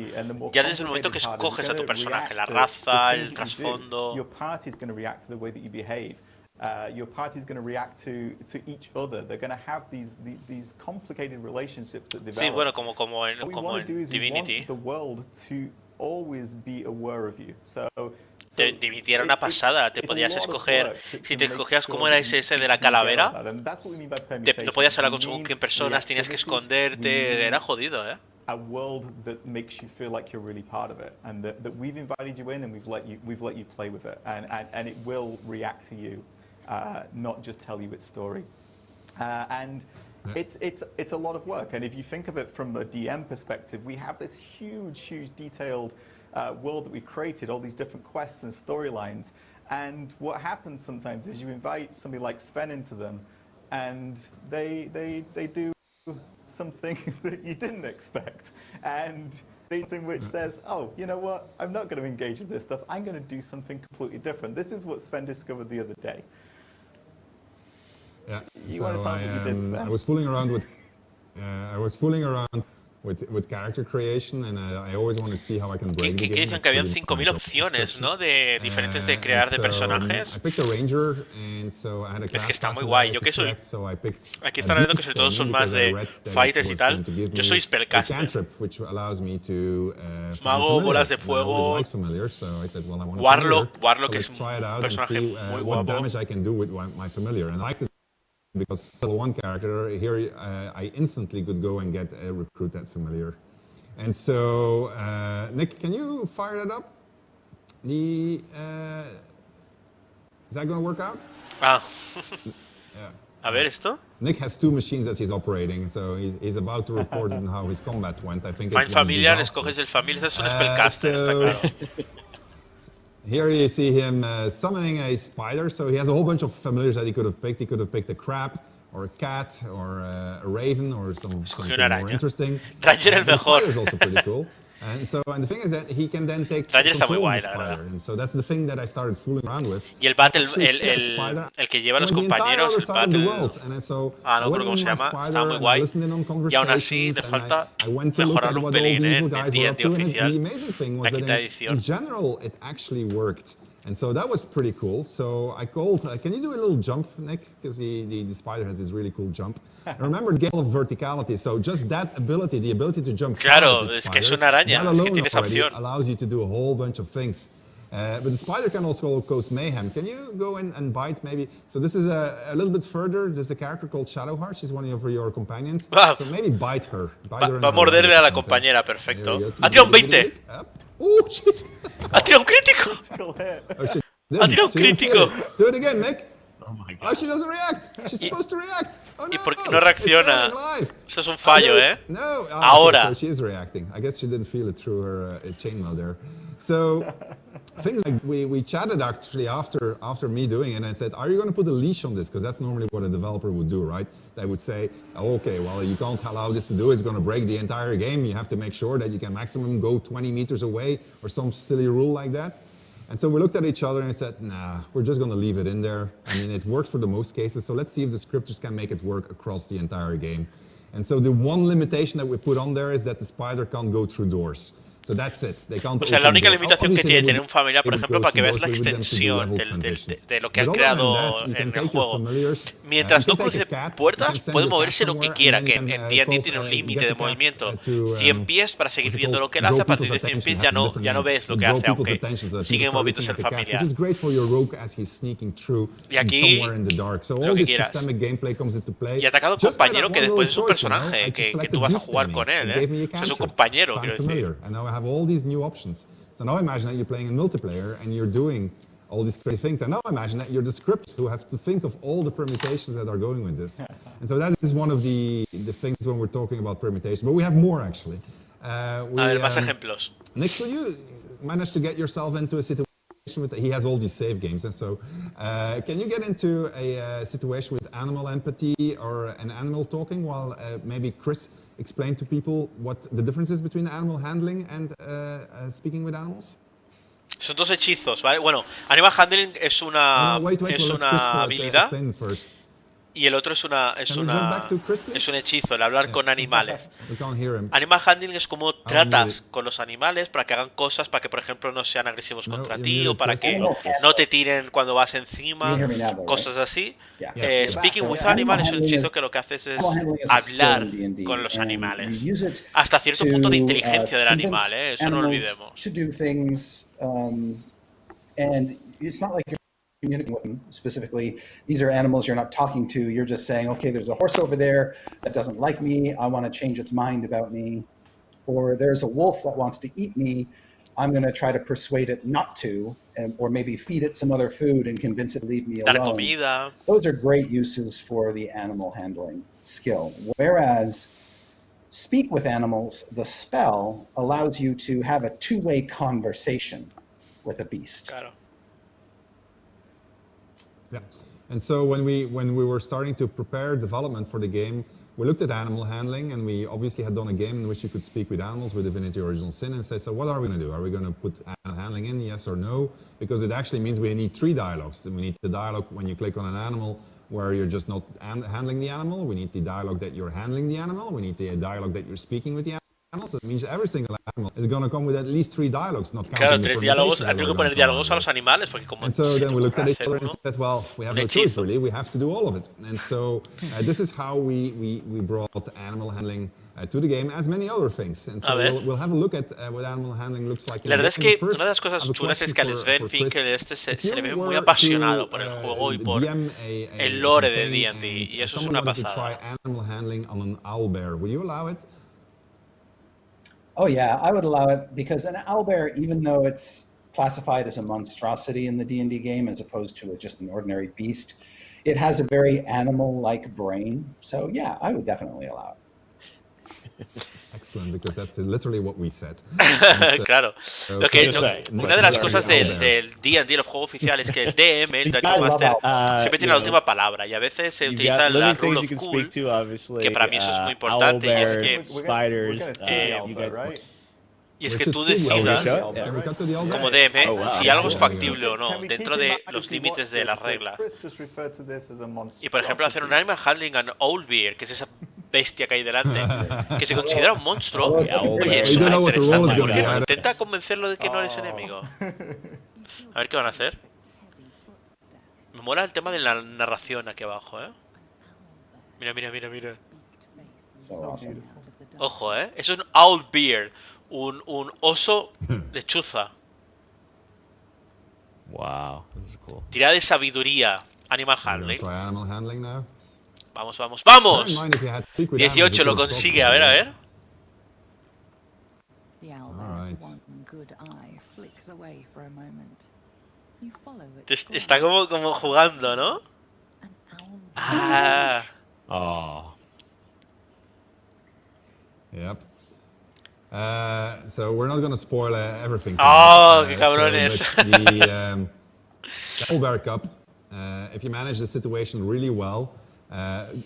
ya desde el momento que escoges a tu personaje, la raza, el trasfondo. Your party's going to react to the way that you behave. Your party's going to react to each other. They're going to have these complicated relationships that develop. Sí, bueno, como en We want Divinity. the world to always be aware of you. Divinity era una pasada. Te podías escoger, si te escogías cómo era ese de la calavera, no podías hablar con según qué personas, tenías que esconderte, era jodido, ¿eh? A world that makes you feel like you're really part of it, and that we've invited you in and we've let you play with it, and it will react to you, not just tell you its story. And it's a lot of work. And if you think of it from the DM perspective, we have this huge detailed world that we created, all these different quests and storylines. And what happens sometimes is you invite somebody like Sven into them, and they do something that you didn't expect, and something which says, oh, you know what, I'm not going to engage with this stuff, I'm going to do something completely different. This is what Sven discovered the other day. Yeah, you want to tell me what you did, Sven? I was fooling around with character creation, and I always want to see how I can break the game. Que dicen que habían 5.000 opciones, ¿no? De diferentes de crear de personajes. I picked a ranger, and so I had a class. Es que está muy guay. Yo que soy. Aquí están viendo que sobre todo son más de fighters y tal. Yo soy spellcaster. Mago, bolas de fuego. Warlock es un personaje muy guapo. Damage I can do with my familiar, and I liked it. Because level 1 character, here I instantly could go and recruit that familiar. And so, Nick, can you fire that up? Is that going to work out? Ah. Yeah. A ver esto. Nick has 2 machines that he's operating, so he's about to report on how his combat went. I think. Find familiar, escoges el familiar. Este es un spellcaster, está claro. Here you see him summoning a spider, so he has a whole bunch of familiars that he could have picked. He could have picked a crab, or a cat, or a raven, or something more interesting. Ranger el mejor. The spider is also pretty cool. And the thing is that he can then take control of the spider. And so that's the thing that I started fooling around with. Y el battle, el que lleva a los compañeros, el battle. No creo cómo se llama, está muy guay. Y aún así le falta mejorarlo un pelín, en D&D oficial, la quinta edición. In general, it actually worked. And so that was pretty cool. So I called, can you do a little jump, Nick? Because the spider has this really cool jump. And remember, the game of verticality. So just that ability, the ability to jump. Claro, es que es una araña, es que tiene esa opción. Allows you to do a whole bunch of things. But the spider can also cause mayhem. Can you go in and bite maybe? So this is a little bit further. There's a character called Shadowheart. She's one of your companions. So maybe bite her. Va a morderle a la compañera, perfecto. Ha tirado un 20. Oh, shit. Ha tirado un crítico. Ha tirado un crítico. Do it again, Nick. Oh my God. Oh, she doesn't react. She's supposed to react. Oh, no. ¿Y por qué no reacciona? Eso es un fallo, ¿eh? No. Ahora. Okay, so she is reacting. I guess she didn't feel it through her chainmail there. So things like we chatted actually after me doing it, and I said, are you going to put a leash on this? Because that's normally what a developer would do, right? They would say, oh, okay, well, you can't allow this to do. It's going to break the entire game. You have to make sure that you can maximum go 20 meters away or some silly rule like that. And so we looked at each other and I said, nah, we're just going to leave it in there. I mean, it worked for the most cases. So let's see if the scripters can make it work across the entire game. And so the one limitation that we put on there is that the spider can't go through doors. So that's it. They can't O sea, la open única door. limitación que Obviously, tiene they tener would un familiar, por able to ejemplo, go para que to veas doors, la we would then to do extensión level de transitions. lo que han But other than creado that, you can en el take your juego. familiars, Mientras you no can take cruce a cat, you puertas, can send puede your cat moverse lo que somewhere, quiera, and que then en you can, D&D tiene un get límite the de cat, movimiento. to, 100 pies para seguir what's it viendo called? lo que él hace, Draw a partir de people's 100 attention, pies has ya a no, different ya no name. ves lo You que draw hace, people's aunque attention so that sigue people start moviéndose looking el at the cat, familiar. which is great for your rogue as he's sneaking through Y aquí, somewhere in the dark. So lo all que this quieras. systemic gameplay comes into play. Y atacado Just by compañero that que one después little es un choice, I personaje just que selected tú vas a beast jugar taming. con él, It gave me a O sea, es un capture. compañero, Found quiero decir. familiar. And now I have all these new options. So now imagine that you're playing in multiplayer and you're doing all these crazy things. And now imagine that you're the script who have to think of all the permutations that are going with this. And so that is one of the things when we're talking about permutation. But we have more actually. A ver, más ejemplos. Nick, could you manage to get yourself into a situation with, he has all these save games, and so can you get into a situation with animal empathy or an animal talking while maybe Chris explain to people what the difference is between animal handling and speaking with animals? Son dos hechizos, ¿vale? Bueno, Animal Handling es una, Wait, es well, una habilidad explain first. y el otro es un hechizo, el hablar con animales. We can't hear him. Animal Handling es como tratas mute it. con los animales para que hagan cosas, para que por ejemplo no sean agresivos No, contra you ti muted o para Chris. que no te tiren cuando vas encima, You hear me now, though, cosas así. Yeah. Speaking So with animal Animal es un handling hechizo is- que lo que haces es Animal handling is a skill hablar in D&D, con los and animales. you use it Hasta cierto punto de inteligencia del convince animal, eso no lo animals olvidemos. to do things, and it's not like you're communicating with them specifically. These are animals you're not talking to. You're just saying, okay, there's a horse over there that doesn't like me. I want to change its mind about me. Or there's a wolf that wants to eat me. I'm going to try to persuade it not to, or maybe feed it some other food and convince it to leave me Dar alone. comida. Those are great uses for the animal handling skill. Whereas speak with animals, the spell allows you to have a two-way conversation with a beast. Claro. Yeah, and so when we were starting to prepare development for the game, we looked at animal handling, and we obviously had done a game in which you could speak with animals with Divinity Original Sin, and say, so what are we going to do? Are we going to put animal handling in, yes or no? Because it actually means we need three dialogues. We need the dialogue when you click on an animal where you're just not handling the animal. We need the dialogue that you're handling the animal. We need the dialogue that you're speaking with the animal. So it means every single animal is going to come with at least three dialogues, not Claro, counting the tres diálogos, permutations that tengo we're que going poner to diálogos a come los with. animales porque como And so si then tú we looked at each hacer other and uno, said, well, we have un no choice hechizo. really, we have to do all of it. And so this is how we brought animal handling to the game, as many other things. And A so ver. we'll have a look at what animal handling looks like. in La the verdad es game. que First, una de las cosas I have a chulas es question que al for Sven Chris. Finkel se If le you ve muy were apasionado to, por el juego y por DM el lore de campaign D&D, and y eso es someone una wanted to pasada. try animal handling on an owlbear, would you allow it? Oh yeah, I would allow it because an owlbear, even though it's classified as a monstrosity in the D&D game as opposed to just an ordinary beast, it has a very animal-like brain. So yeah, I would definitely allow it. Excellent, because that's literally what we said. Claro. Lo que, Just say, una de las sorry, cosas owlbear. del D&D, el juego oficial, es que el DM, el I Dungeon love Master, owlbear. siempre tiene la última palabra y a veces se You've utiliza got la living rule things you of can cool, speak to, obviously. que para mí eso es muy importante, y es que- Owlbears, spiders. We're gonna see You Albert, guys, right? y es que We tú should see the decidas, owlbear. Can we cut to the owlbear? como DM, Oh, wow. si algo es Yeah. factible o no, Can we keep dentro in de mind los actually límites what de las the- reglas. Chris just referred to this as a Y por ejemplo, hacer un monstrosity. Animal Handling an Owlbear, que es esa bestia que hay delante, que se considera un monstruo. Yeah, Oye, owlbear. eso You don't es know what the role interesante. is ¿Por gonna qué be. no? Intenta convencerlo de que no eres Oh. enemigo. A ver qué van a hacer. Me mola el tema de la narración aquí abajo, ¿eh? Mira, mira, mira, mira. So awesome. Ojo, ¿eh? Eso es un Owlbear, un oso lechuza. Wow, this is cool. Tirada de sabiduría. Animal We're gonna Handling. try animal handling now. Vamos, vamos, Bear ¡vamos! in mind, if you had secret animals, 18 you lo could have consigue, talked a ver, a to ver. them. The Alright. owlbear's one good eye flicks away for a moment. You follow its Está glance. como jugando, ¿no? An owlbear. Ah, Oh, Yep. So we're not going to spoil everything. Oh, qué cabrones. but the Owlbear Cup, if you manage the situation really well,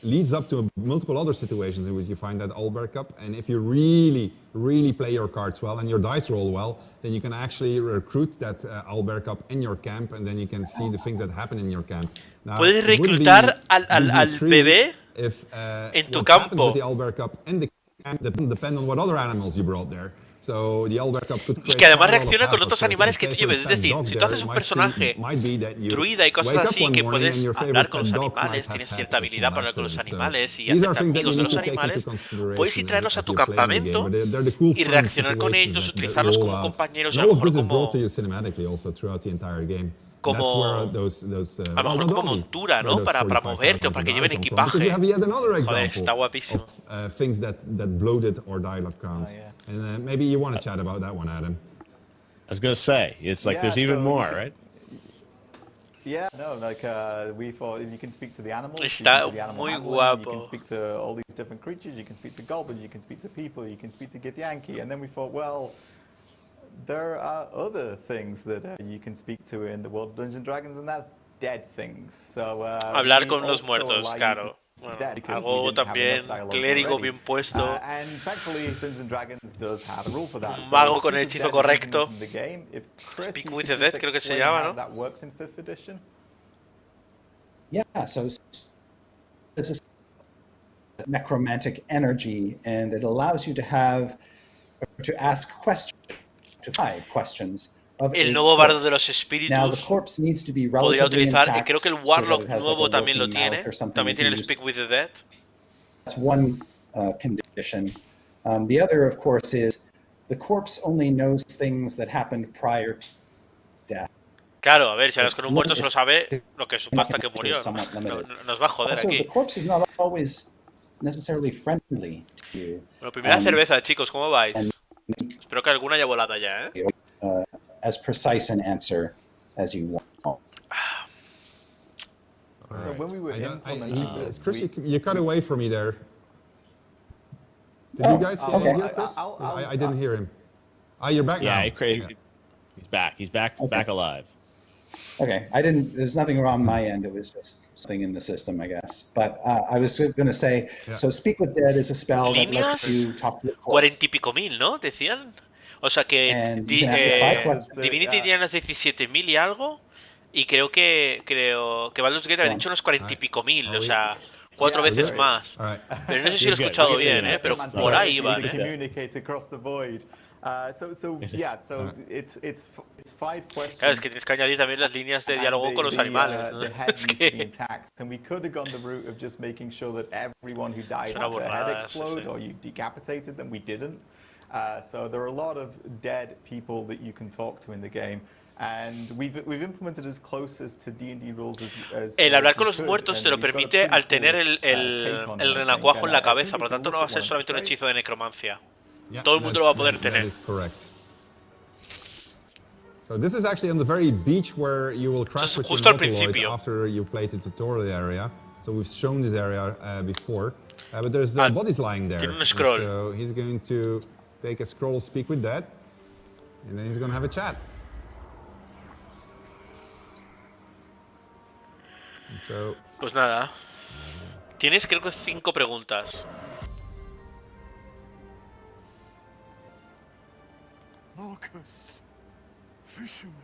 leads up to multiple other situations in which you find that Owlbear Cup. And if you really, really play your cards well and your dice roll well, then you can actually recruit that Owlbear Cup in your camp, and then you can see the things that happen in your camp. Now, ¿Puedes it would be reclutar al VG3 bebé if, en tu what happens campo? with the Owlbear Cup in the camp depend on what other animals you brought there. So the Elder Cup could Y create que además quite a lot of reacciona con havoc. otros So if you animales que take tú lleves. Es your pet decir, dog si tú there, haces it un might personaje be that you druida y cosas wake up así, one que morning and puedes your hablar favorite con los pet dog animales, might have tienes had cierta a habilidad small para hablar con los accident. So animales y these are hacerte things that amigos you de need los to take into animales, consideration puedes ir traerlos a as tu you play in the game. campamento But they're the cool y fun reaccionar con situations ellos, that utilizarlos roll como out. compañeros y And a lo all of mejor this is brought to como, you cinematically also throughout the entire game. That's where como those a lo well, mejor not como only montura, where ¿no? those Para 45,000 moverte o para que to die lleven come from, because we equipaje. have yet another Joder, example está guapísimo. of things that bloated or dial-up counts. yeah. And maybe you want to chat about that one, Adam. I was gonna say it's like Yeah, there's even so more, you can- right? Yeah, no, like we thought you can speak to the animals, you Está can do the animal muy handling, you can guapo. speak to all these different creatures, you can speak to goblins, you can speak to people, you can speak to Githyanki, and then we thought, well, there are other things that you can speak to in the world of Dungeons and Dragons, and that's dead things. So Hablar we con los also muertos, allow you claro. to speak Bueno, dead because we algo didn't have enough también dialogue clérigo already. bien puesto. And thankfully, Dungeons and Dragons does have a rule for that. Un So mago Speak con el with hechizo Dead is correcto. implemented in the game. If Chris, Speak you with could the just Dead, creo que se explain llama, how ¿no? that works in 5th edition. Yeah, so this is necromantic energy, and it allows you to ask questions, to 5 questions of El a nuevo bardo de corpse. los Now the espíritus corpse needs to be podría relatively utilizar, intact, creo que el so that Warlock it has nuevo like a también lo working mouth tiene. or something También you tiene can el use. Speak with the Dead. That's one condition. The other, of course, is the corpse only knows things that happened prior to death. Claro, a ver, si hablas It's con un muerto solo it's- sabe lo que supo hasta que it's murió. somewhat limited. Nos va a joder Also, the aquí. corpse is not always necessarily friendly to you. Bueno, primera Um, cerveza, chicos, ¿cómo vais? and- Espero que alguna haya volado ya, ¿eh? As precise an answer as you want. All So right. when we were implementing this, Chris, we- you cut away from me there. Did Oh, you guys okay. hear Chris? I'll- I didn't hear him. Ah, you're back Yeah, now. he created. He's back. He's back. Okay. Back alive. Okay, there's nothing wrong on my end. It was just something in the system, I guess. But I was going to say, Yeah. so Speak with Dead is a spell that Líneas, lets you talk to the corpse. 40 y pico mil, ¿no? Decían. O sea que And you can ask it 5 questions. Divinity tiene unas 17.000 y algo. Y creo que Baldur's Gate había dicho unos 40 y pico mil. O sea, 4 Yeah, veces right. más. All right. Pero no sé si lo he You're good. escuchado We're bien, getting ¿eh? Pero it. por ahí to van, ¿eh? communicate across the void. So it's 5 questions. Claro, es que tienes que añadir también las líneas de and diálogo con los animales, ¿no? The head Es needs to be que... intact, and we could have gone the route of just making sure that everyone who died Es una had their burrada, head sí, explode, sí. or you decapitated them. We didn't. So there are a lot of dead people that you can talk to in the game, and we've implemented as close as to D&D rules as El hablar we con los could, muertos and te lo we've got a permite pretty al tener cool, take on it, I think, renacuajo en and la I think cabeza, we por lo can tanto no look va a at ser one solamente un straight. hechizo de necromancia. Yeah, Todo el mundo lo va a poder that tener. is correct. So this is actually on the very beach where you will crash es with your justo al Nautiloid principio. after you played the tutorial area. So we've shown this area before, but there's bodies lying there. tiene un And scroll. So he's going to take a scroll, speak with that, and then he's going to have a chat. And so Pues nada. Tienes creo que 5 preguntas. Marcus, fisherman.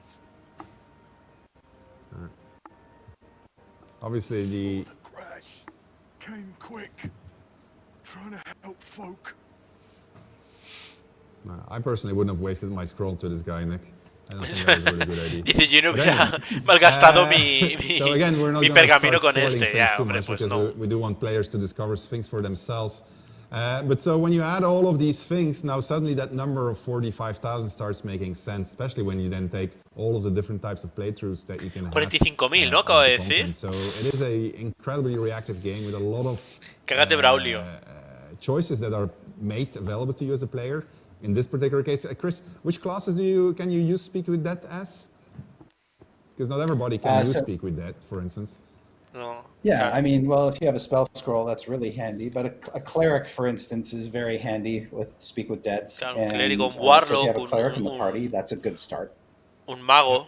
obviously the The crash came quick. Trying to help folk. I personally wouldn't have wasted my scroll to this guy, Nick. I don't think that was a really good idea. Dice, yo no But hubiera anyway, malgastado mi so again, we're not mi gonna pergamino start con spoiling este. things Ya, too hombre, much pues because no. we do want players to discover things for themselves. But so when you add all of these things, now suddenly that number of 45,000 starts making sense, especially when you then take all of the different types of playthroughs that you can have. 45.000, ¿no? Acabo de decir. So it is a incredibly reactive game with a lot of Cágate, Braulio. choices that are made available to you as a player. In this particular case, Chris, which classes can you use Speak with That as? Because not everybody can use so- Speak with That, for instance. No. Yeah, I mean, well, if you have a spell scroll, that's really handy. But a cleric, for instance, is very handy with Speak with Deads. Claro, un And clérigo, un so if warlock, you have a cleric in the un- party, that's a good start. Un mago.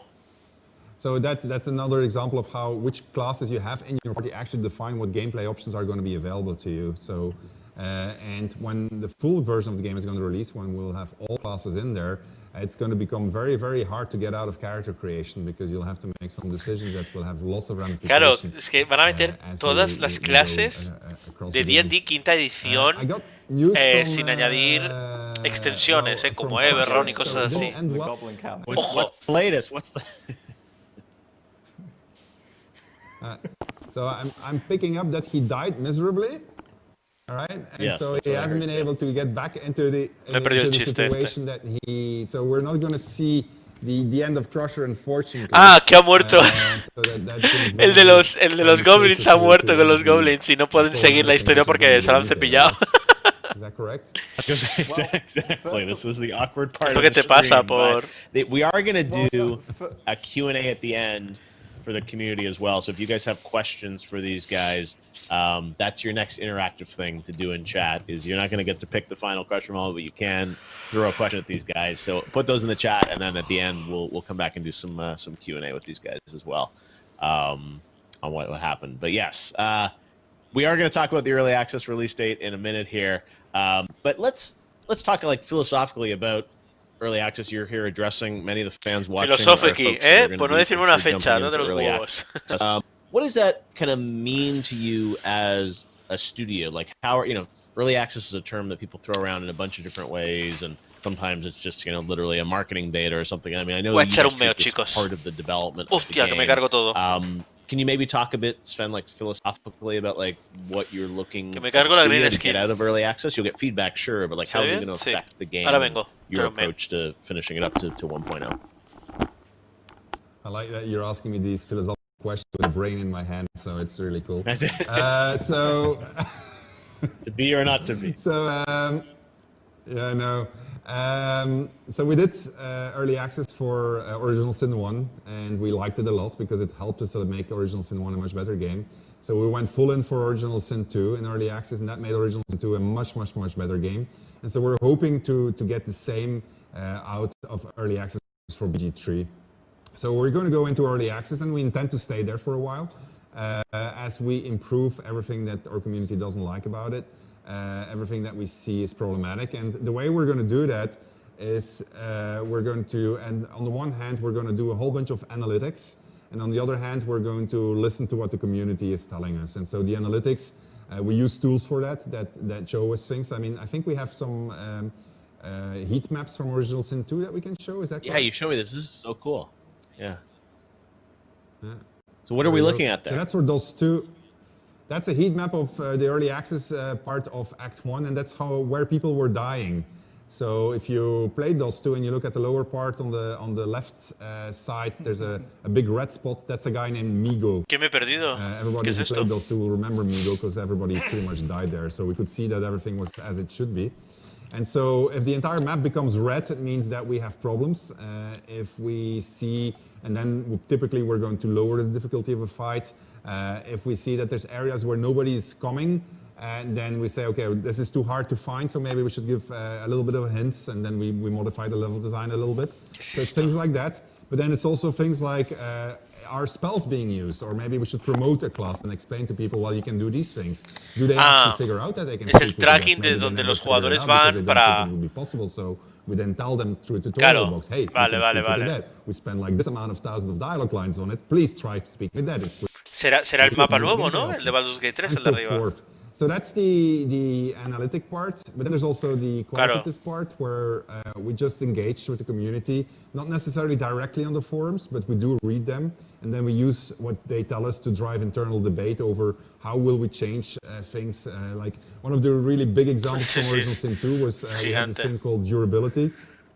So that's another example of how which classes you have in your party actually define what gameplay options are going to be available to you. So, and when the full version of the game is going to release, when we'll have all classes in there, it's going to become very, very hard to get out of character creation because you'll have to make some decisions that will have lots of Claro, ramifications. es que van a meter as todas you las go, clases across de the game. D&D quinta edición I got news from, sin añadir extensiones, como Everron y cosas así. The Goblin Count. What's the latest? What's the? So I'm picking up that he died miserably. All right, and Yes, so that's he what I hasn't heard, been yeah. able to get back into the, Me he perdido el chiste situation that he. So we're not going to see the end of Crusher, unfortunately. Que ha muerto. So that's gonna El de los be goblins ha closer muerto to con los the goblins y no pueden seguir la historia porque se lo han cepillado. Is that correct? Exactly. This was the awkward part. ¿Qué of the te pasa stream, por- but we are going to do a Q&A at the end for the community as well. So if you guys have questions for these guys, that's your next interactive thing to do in chat. Is you're not going to get to pick the final question moment, but you can throw a question at these guys. So put those in the chat, and then at the end we'll come back and do some Q&A with these guys as well on what happened. But yes, we are going to talk about the early access release date in a minute here. But let's talk like philosophically about early access. You're here addressing many of the fans watching. Filosofiki, por no decirme una fecha, no de los huevos. What does that kind of mean to you as a studio? Like, how are, early access is a term that people throw around in a bunch of different ways, and sometimes it's just, literally a marketing beta or something. I mean, I know you guys treat this part of the development of the Hostia, que me game. cargo todo. Can you maybe talk a bit, Sven, like philosophically about like what you're looking Que me as a cargo la studio green to skin. get out of early access? You'll get feedback, sure, but like how is it going to Sí. affect the game? Ahora and vengo. your Espérame. approach to finishing it up to 1.0? I like that you're asking me these philosophical questions with a brain in my hand, so it's really cool. So. To be or not to be. So, yeah, no. So we did early access for Original Sin 1, and we liked it a lot because it helped us sort of make Original Sin 1 a much better game. So we went full in for Original Sin 2 in early access, and that made Original Sin 2 a much, much, much better game. And so we're hoping to get the same out of early access for BG3. So we're going to go into early access, and we intend to stay there for a while as we improve everything that our community doesn't like about it. Everything that we see is problematic, and the way we're going to do that is we're going to, and on the one hand, we're going to do a whole bunch of analytics, and on the other hand, we're going to listen to what the community is telling us. And so the analytics, we use tools for that show us things. I mean, I think we have some heat maps from Original Sin 2 that we can show. Is that correct? Yeah, you show me this. This is so cool. Yeah. So what are we looking at there? So that's for DOS 2. That's a heat map of the early access part of Act 1, and that's where people were dying. So if you play DOS 2 and you look at the lower part on the left side, there's a big red spot. That's a guy named Migo. ¿Qué me he perdido? Everybody ¿Qué who es played esto? DOS 2 will remember Migo because everybody pretty much died there. So we could see that everything was as it should be. And so if the entire map becomes red, it means that we have problems. If we see, and then typically we're going to lower the difficulty of a fight. If we see that there's areas where nobody is coming, then we say, okay, this is too hard to find, so maybe we should give a little bit of hints, and then we modify the level design a little bit. So it's things like that. But then it's also things like, are spells being used? Or maybe we should promote a class and explain to people, well, you can do these things. Do they actually figure out that they can Es el speak with tracking that? Maybe de they donde never los figured it jugadores out van because they don't para- think it would be possible, so we then tell them through a tutorial Claro. box, hey, Vale, you can vale, speak with vale. that. We spend like this amount of thousands of dialogue lines on it. Please try to speak with that. It's Será el mapa nuevo, ¿no? El de Baldur's Gate 3, and el de so arriba. forth. So that's the analytic part, but then there's also the qualitative part where we just engage with the community, not necessarily directly on the forums, but we do read them, and then we use what they tell us to drive internal debate over how will we change things. Like one of the really big examples from Original Sin 2 was we had this gigante. thing called durability.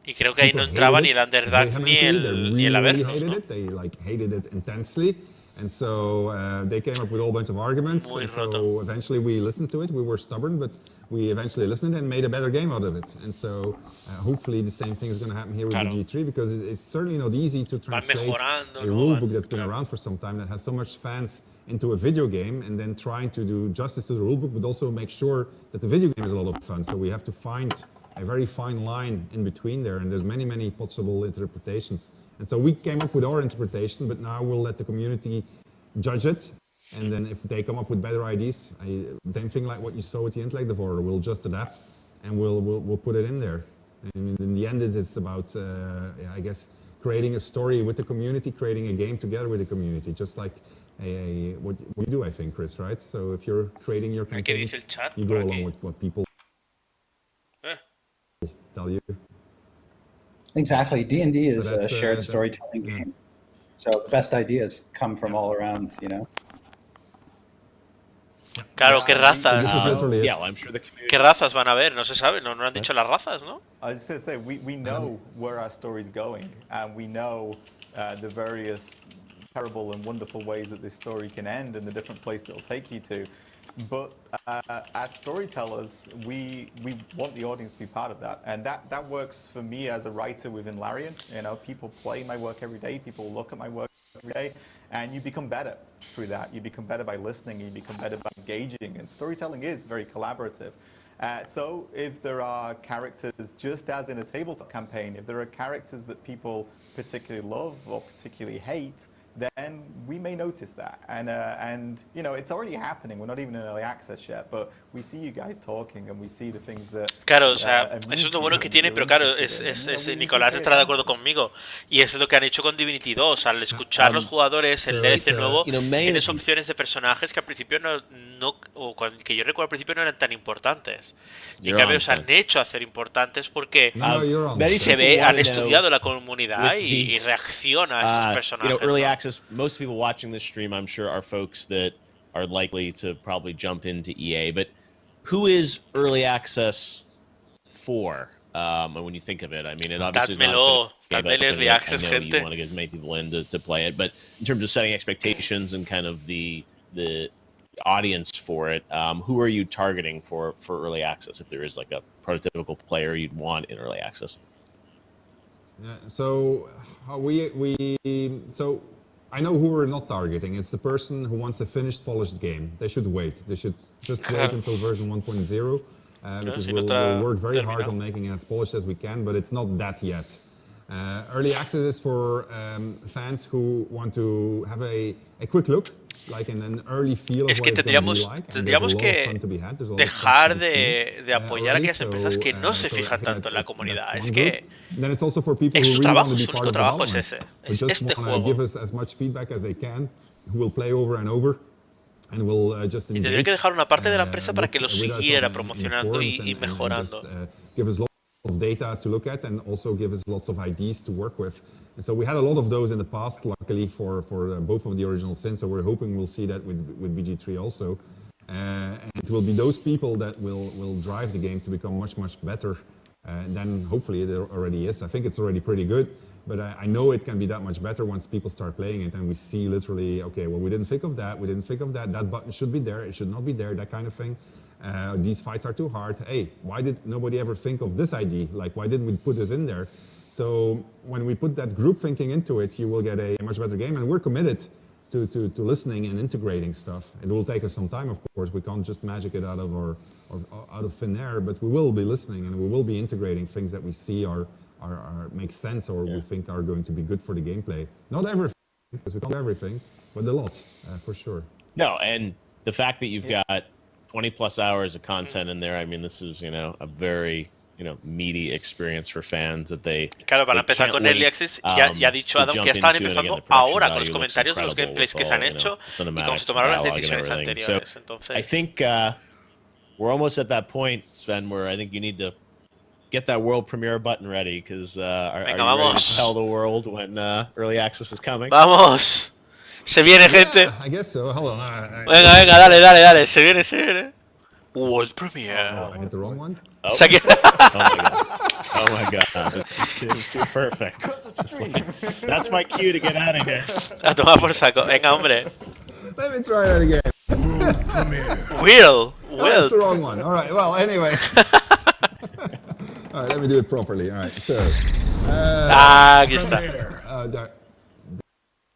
Y creo que ahí no People entraba hated ni el it Underdark ni vehemently. They el really Avernos, hated ¿no? it. They like hated it intensely. And so they came up with a whole bunch of arguments. Muy And roto. so eventually we listened to it. We were stubborn, but we eventually listened and made a better game out of it. And so hopefully the same thing is going to happen here with Claro. the G3, because it's certainly not easy to translate mejorando, a ¿no? rule Van- book that's been claro. around for some time, that has so much fans, into a video game, and then trying to do justice to the rule book, but also make sure that the video game is a lot of fun. So we have to find a very fine line in between there, and there's many, many possible interpretations. And so we came up with our interpretation, but now we'll let the community judge it, and then if they come up with better ideas, same thing like what you saw with the Intellect Devourer, we'll just adapt and we'll put it in there. And in the end, it is about, I guess, creating a story with the community, creating a game together with the community, just like what you do, I think, Chris, right? So if you're creating your ¿Qué dice campaigns, el chat you por go along aquí? with what people tell you. Exactly. D&D is So a that's, shared storytelling game. So the best ideas come from all around, you know? Claro, ¿qué This razas? is literally it. Yeah, well, I'm sure the community. ¿Qué razas van a haber? No se sabe, no han dicho las razas, ¿no? I was just going to say, we know where our story's going, and we know the various terrible and wonderful ways that this story can end and the different places it'll take you to. But as storytellers, we want the audience to be part of that. And that works for me as a writer within Larian. You know, people play my work every day, people look at my work every day, and you become better through that. You become better by listening, you become better by engaging, and storytelling is very collaborative. So if there are characters, just as in a tabletop campaign, if there are characters that people particularly love or particularly hate, then we may notice that. And you know, it's already happening. We're not even in early access yet, but we see you guys talking and we see the things that... Claro, o sea, eso es lo bueno que tiene, pero claro, Nicolás estará de acuerdo conmigo. Y es lo que han hecho con Divinity 2. Al escuchar los jugadores, el DLC nuevo, tienes opciones de personajes que al principio que yo recuerdo al principio no eran tan importantes. Y en cambio se han hecho hacer importantes porque se ve, han estudiado la comunidad y reacciona a estos personajes. Early access, most people watching this stream, I'm sure, are folks that are likely to probably jump into EA, but who is early access for? And when you think of it, I mean, it obviously is not early access, I know gente. you want to get as many people in to play it, but in terms of setting expectations and kind of the audience for it, who are you targeting for early access? If there is like a prototypical player you'd want in early access. So I know who we're not targeting. It's the person who wants a finished, polished game. They should wait. They should just wait until version 1.0 because we'll work very hard on making it as polished as we can, but it's not that yet. Early access is for fans who want to have a quick look, like in an early feel of Es que what it's going to be like. tendríamos que dejar de apoyar a aquellas empresas que no se fijan tanto en la comunidad. Es que es su trabajo, su único trabajo es ese. Es este juego. Give us as much feedback as they can, who will play over and over. And we'll just y tendría que dejar una parte de la empresa para que lo siguiera promocionando y mejorando. Give us lots of data to look at and also give us lots of ideas to work with. And so we had a lot of those in the past, luckily for both of the original sins. So we're hoping we'll see that with BG3 also. And it will be those people that will drive the game to become much better than hopefully it already is. I think it's already pretty good. But I know it can be that much better once people start playing it and we see literally, okay, well, we didn't think of that, that button should be there, it should not be there, that kind of thing. These fights are too hard. Hey, why did nobody ever think of this idea? Like, why didn't we put this in there? So when we put that group thinking into it, you will get a much better game. And we're committed to listening and integrating stuff. It will take us some time, of course. We can't just magic it out of thin air, but we will be listening and we will be integrating things that we see are make sense or we think are going to be good for the gameplay. Not everything, because we can't do everything, but a lot, for sure. No, and the fact that you've got 20 plus hours of content in there, I mean, this is, a very, meaty experience for fans that they... Claro, para empezar con Early Access, ya ha dicho Adam que ya están empezando ahora con los comentarios de los gameplays que se han hecho y cómo se tomaron las decisiones anteriores. Entonces... I think we're almost at that point, Sven, where I think you need to get that world premiere button ready, because are you ready to tell the world when early access is coming? ¡Vamos! Se viene, gente. I guess so. Hold on. Venga, dale. Se viene. World premiere. Oh, I hit the wrong one. Oh, oh my god. This is too perfect. That's my cue to get out of here. A tomar por saco. Venga, hombre. Let me try that again. World premiere. Will. That's the wrong one. All right. Well, anyway. All right, let me do it properly. All right, so. Aquí está.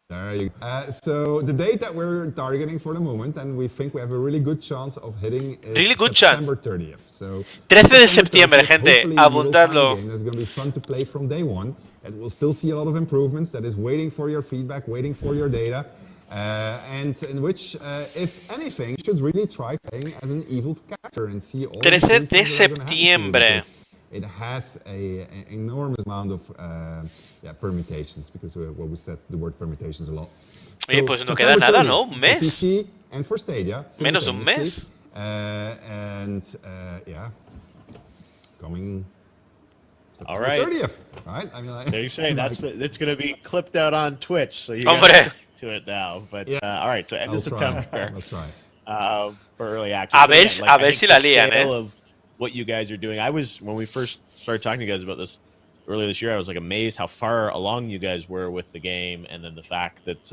There you go. So the date that we're targeting for the moment, and we think we have a really good chance of hitting, is September 30th. So 13 de septiembre, gente, apuntarlo. It's going to be fun to play from day one. And we'll still see a lot of improvements. That is waiting for your feedback, waiting for your data. And in which, if anything, you should really try playing as an evil character and see all 13 de septiembre. It has an enormous amount of permutations, because we said the word permutations a lot. Oye, pues no queda nada, ¿no? Un mes. PC and for Stadia. Menos de un mes. And coming All right. 30th, right? I mean, There you say that's going to be clipped out on Twitch, so you Hombre. got to it now. But Yeah. all right, so end of September I'll try. For early access. A But ver, again, a I ver think si the la lían, scale of what you guys are doing. When we first started talking to you guys about this earlier this year, I was like amazed how far along you guys were with the game, and then the fact that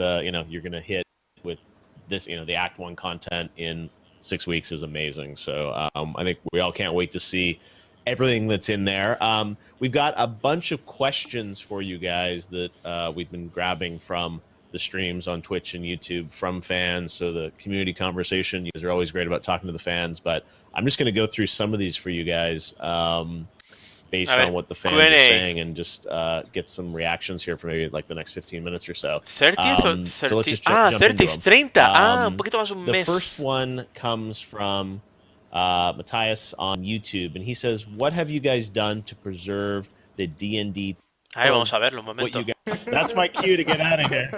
you're going to hit with this, the Act 1 content in 6 weeks is amazing. So I think we all can't wait to see everything that's in there. We've got a bunch of questions for you guys that we've been grabbing from the streams on Twitch and YouTube from fans. So the community conversation, you guys are always great about talking to the fans, but I'm just going to go through some of these for you guys based on what the fans are saying, and just get some reactions here for maybe like the next 15 minutes or so. 30th or 30th? So let's just jump into 30th, them. 30. Un poquito más un mes. The first one comes from Matthias on YouTube, and he says, what have you guys done to preserve the D&D? Ahí vamos a verlo un momento. That's my cue to get out of here.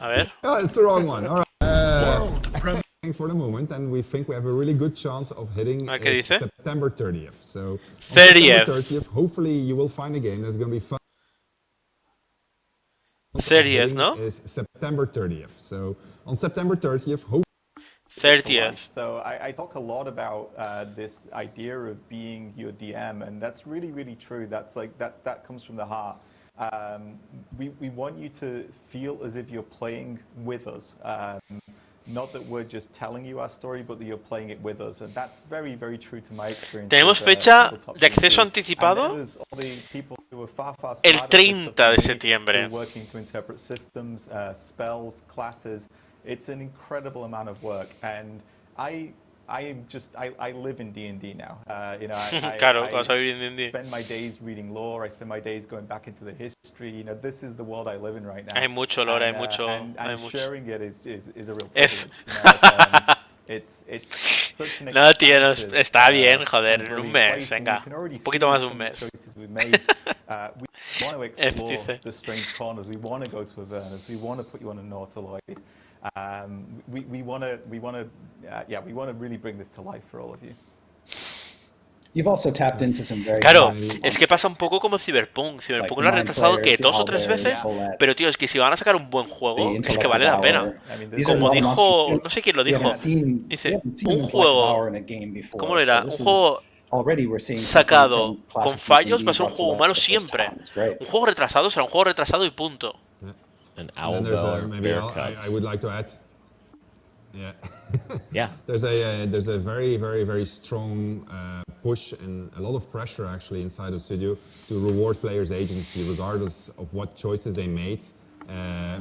A ver. Oh, it's the wrong one. All right. For the moment, and we think we have a really good chance of hitting September 30th. So 30th. September 30th, hopefully you will find a game that's going to be fun. 30th, no? Is September 30th. So on September 30th, 30th. So I talk a lot about this idea of being your DM, and that's really, really true. That's like that comes from the heart. We want you to feel as if you're playing with us. Not that we're just telling you our story, but that you're playing it with us. And that's very, very true to my experience. Tenemos fecha de acceso anticipado el 30 de septiembre. Working to interpret systems, spells, classes. It's an incredible amount of work, and I live in D&D now. Claro, I spend my days reading lore. I spend my days going back into the history. This is the world I live in right now. Hay mucho lore, hay mucho. Sharing it is a real privilege. It's such an no, tío, no, está bien, joder, en un mes, venga, un poquito más de un mes. We want to explore the strange corners. We want to go to Avernus. We want to put you on a Nautiloid. We want to really bring this to life for all of you. You've also tapped into some very claro, es que pasa un poco como Cyberpunk. Cyberpunk lo ha retrasado que 2 o 3 veces, pero tío, es que si van a sacar un buen juego, es que vale la pena. Como dijo, no sé quién lo dijo, dice, un juego, ¿cómo era? Un juego sacado con fallos va a ser un juego malo siempre. Un juego retrasado será un juego retrasado y punto. An owl bell, bear cubs. I would like to add. Yeah. There's a very, very, very strong push and a lot of pressure actually inside the studio to reward players' agency regardless of what choices they made.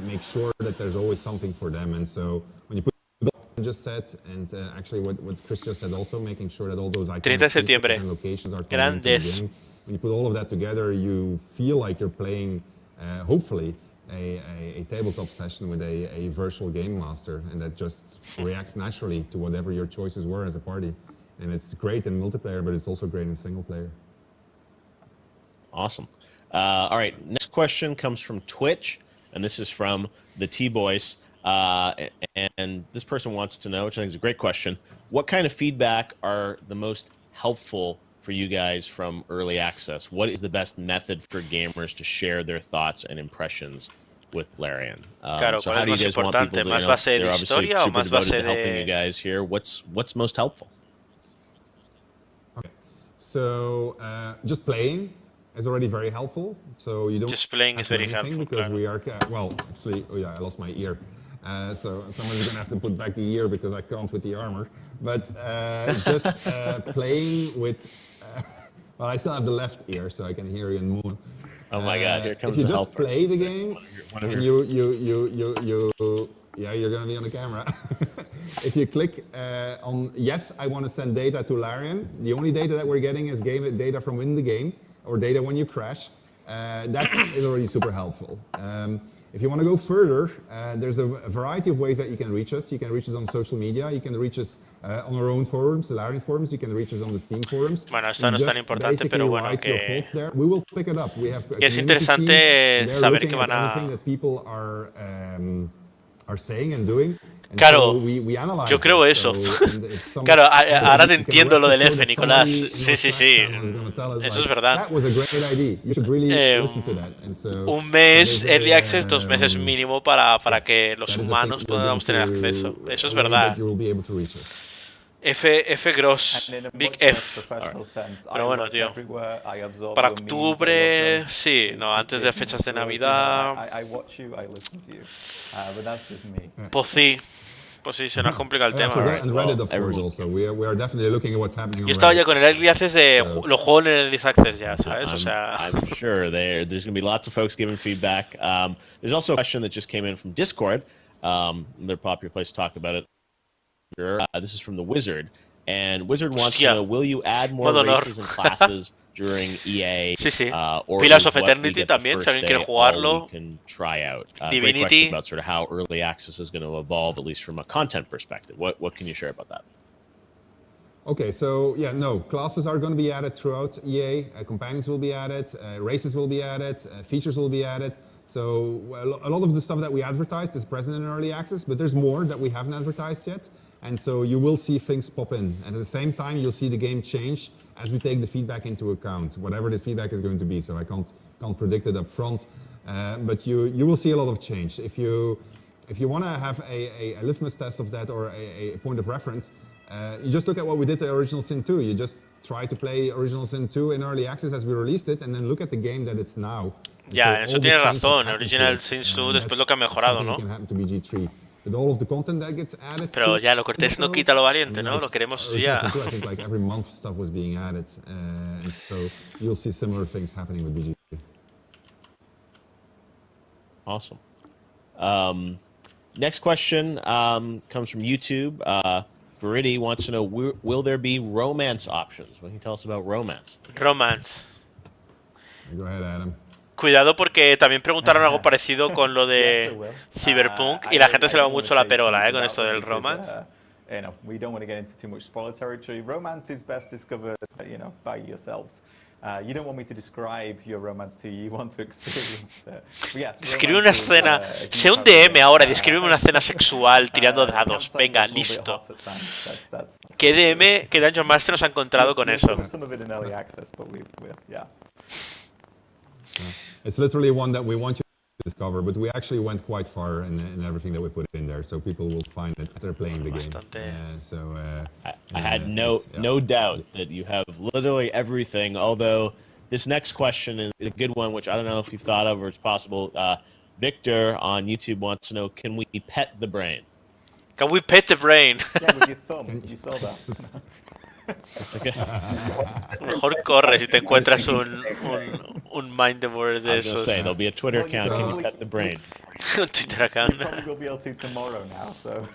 Make sure that there's always something for them. And so when you put what you just said, and actually what Chris just said, also making sure that all those iconic locations are coming into the game. When you put all of that together, you feel like you're playing, hopefully, a tabletop session with a virtual game master, and that just reacts naturally to whatever your choices were as a party. And it's great in multiplayer, but it's also great in single player. Awesome. All right, next question comes from Twitch, and this is from the T-Boys. And this person wants to know, which I think is a great question, what kind of feedback are the most helpful for you guys from early access? What is the best method for gamers to share their thoughts and impressions with Larian? Claro, so how do you guys want people to, ¿más base de historia o más base de helping you guys here? What's most helpful? Okay, so just playing is already very helpful. So you don't just playing is very helpful because we are well. Actually, oh yeah, I lost my ear. So someone's gonna have to put back the ear because I can't with the armor. But just playing with. Well, I still have the left ear, so I can hear you and move. Oh my God! Here comes if you the just helper. play the game, and you, yeah, you're gonna be on the camera. If you click on yes, I want to send data to Larian. The only data that we're getting is game data from within the game or data when you crash. That is already super helpful. If you want to go further, there's a variety of ways that you can reach us. You can reach us on social media. You can reach us on our own forums, the Larian forums. You can reach us on the Steam forums. Bueno, esto no es tan importante, pero bueno, que we will pick it up. We have es interesante saber que van a everything that people are saying and doing. Claro, yo creo eso. Claro, ahora te entiendo lo del F, Nicolás. Sí, sí, sí. Eso es verdad. Un mes Early Access, 2 meses mínimo para que los humanos podamos tener acceso. Eso es verdad. F Gross, Big F. Pero bueno, tío. Para octubre, sí, no, antes de fechas de Navidad. Pues sí. Pues sí, se nos complica el tema. Yo estaba ya con el Early Access de los juegos en el Early Access ya, ¿sabes? O sea... I'm sure there's going to be lots of folks giving feedback. There's also a question that just came in from Discord. They're a popular place to talk about it. This is from the Wizard. And Wizard wants to know, will you add more races and classes during EA? Sí, sí. Or Pillars of Eternity también, si alguien quiere jugarlo. Can try out. Divinity. Great question about sort of how early access is going to evolve, at least from a content perspective. What can you share about that? Okay, so yeah, no, classes are going to be added throughout EA. Companions will be added, races will be added, features will be added. So a lot of the stuff that we advertised is present in early access, but there's more that we haven't advertised yet. And so you will see things pop in. And at the same time, you'll see the game change as we take the feedback into account, whatever the feedback is going to be. So I can't predict it up front, but you will see a lot of change. If you want to have a litmus test of that or a point of reference, you just look at what we did to Original Sin 2. You just try to play Original Sin 2 in early access as we released it, and then look at the game that it's now. Ya, eso tienes razón. Original Sin 2 después lo que ha mejorado, ¿no? Pero ya, lo cortés no quita lo valiente, ¿no? Lo queremos ya. Awesome. Next question comes from YouTube. Verity wants to know, will there be romance options? What can you tell us about romance? Romance. Go ahead, Adam. Cuidado porque también preguntaron algo parecido con lo de Cyberpunk y la gente se le va mucho la perola, con esto del romance. We don't want to get into too much spoiler territory. Romance is best discovered, by yourselves. You don't want me to describe your romance to you. You want to experience it. Yes, describe una escena, sé un DM ahora, describe una escena sexual tirando dados. Venga, listo. ¿Qué DM, qué Dungeon Master nos ha encontrado con eso? It's literally one that we want you to discover, but we actually went quite far in everything that we put in there, so people will find it as they're playing the game. I had no doubt that you have literally everything, although this next question is a good one, which I don't know if you've thought of or it's possible. Victor on YouTube wants to know, can we pet the brain? Can we pet the brain? Yeah, with your thumb. You saw that. Mejor corre si te encuentras un mind the word de esos. Say, there'll be a Twitter account, can you pet the brain? Un Twitter account. We'll be able to tomorrow now, so.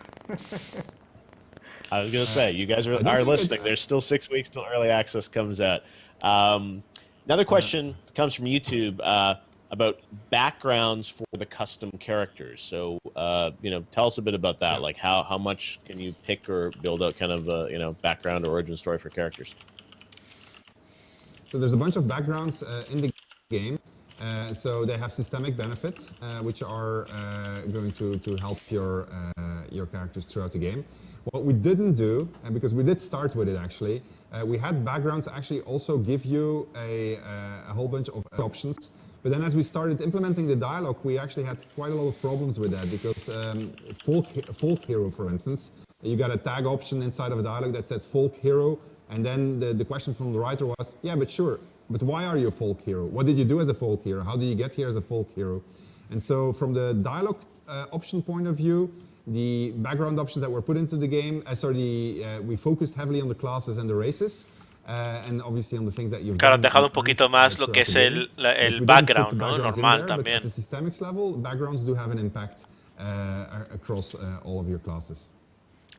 I was going to say, you guys are listening. There's still 6 weeks till early access comes out. Another question comes from YouTube about backgrounds for the custom characters. So, tell us a bit about that. Like, how much can you pick or build out kind of, background or origin story for characters? So there's a bunch of backgrounds in the game. So they have systemic benefits, which are going to help your characters throughout the game. What we didn't do, and because we did start with it actually, we had backgrounds actually also give you a whole bunch of options. But then as we started implementing the dialogue, we actually had quite a lot of problems with that because folk hero, for instance, you got a tag option inside of a dialogue that says folk hero, and then the question from the writer was, yeah, but sure, but why are you a folk hero? What did you do as a folk hero? How did you get here as a folk hero? And so from the dialogue option point of view, the background options that were put into the game, we focused heavily on the classes and the races. And obviously on the things that you've claro, han dejado un poquito más lo que es el background, ¿no? Normal también. At the systemics level, backgrounds do have an impact across all of your classes.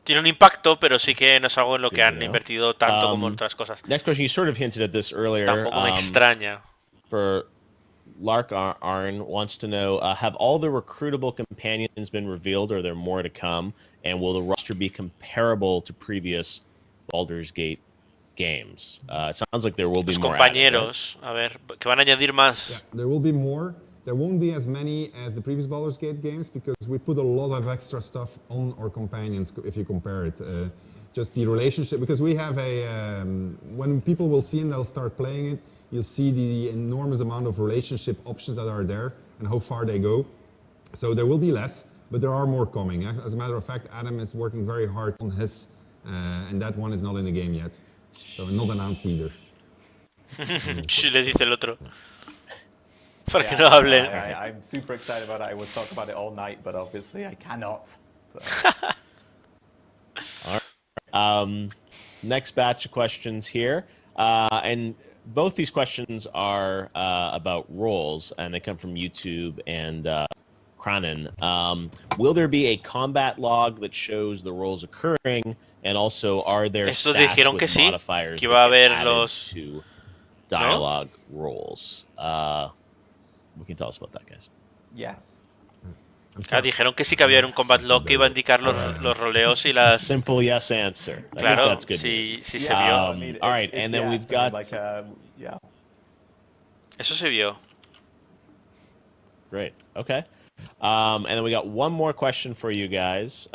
Tiene un impacto, pero sí que no es algo en lo que han invertido tanto como en otras cosas. Next question, you sort of hinted at this earlier. Tampoco me extraña. For Lark Arn wants to know, have all the recruitable companions been revealed, or are there more to come? And will the roster be comparable to previous Baldur's Gate games? It sounds like there will be more. Compañeros, added, right? A ver, que van a añadir más. Yeah, there will be more. There won't be as many as the previous Baldur's Gate games because we put a lot of extra stuff on our companions if you compare it. Just the relationship, because we have when people will see and they'll start playing it, you'll see the enormous amount of relationship options that are there and how far they go. So there will be less, but there are more coming. As a matter of fact, Adam is working very hard on his, and that one is not in the game yet. So not announced either. Le dice el otro. Para que no hablen. I'm super excited about it. I would talk about it all night, but obviously I cannot. All right. Next batch of questions here. And both these questions are about roles, and they come from YouTube and Cranen. Will there be a combat log that shows the roles occurring, and also are there Estos stats dijeron que with sí, modifiers que iba a that get haber added los... to dialogue roles? What can you tell us about that, guys? Yes. dijeron que sí que había un combat log que iba a indicar los roleos y las... Simple yes answer. Claro, that's good sí, news. sí se vio. All right, and then we've got... yeah. Eso se vio. Great. Okay. And then we got one more question for you guys.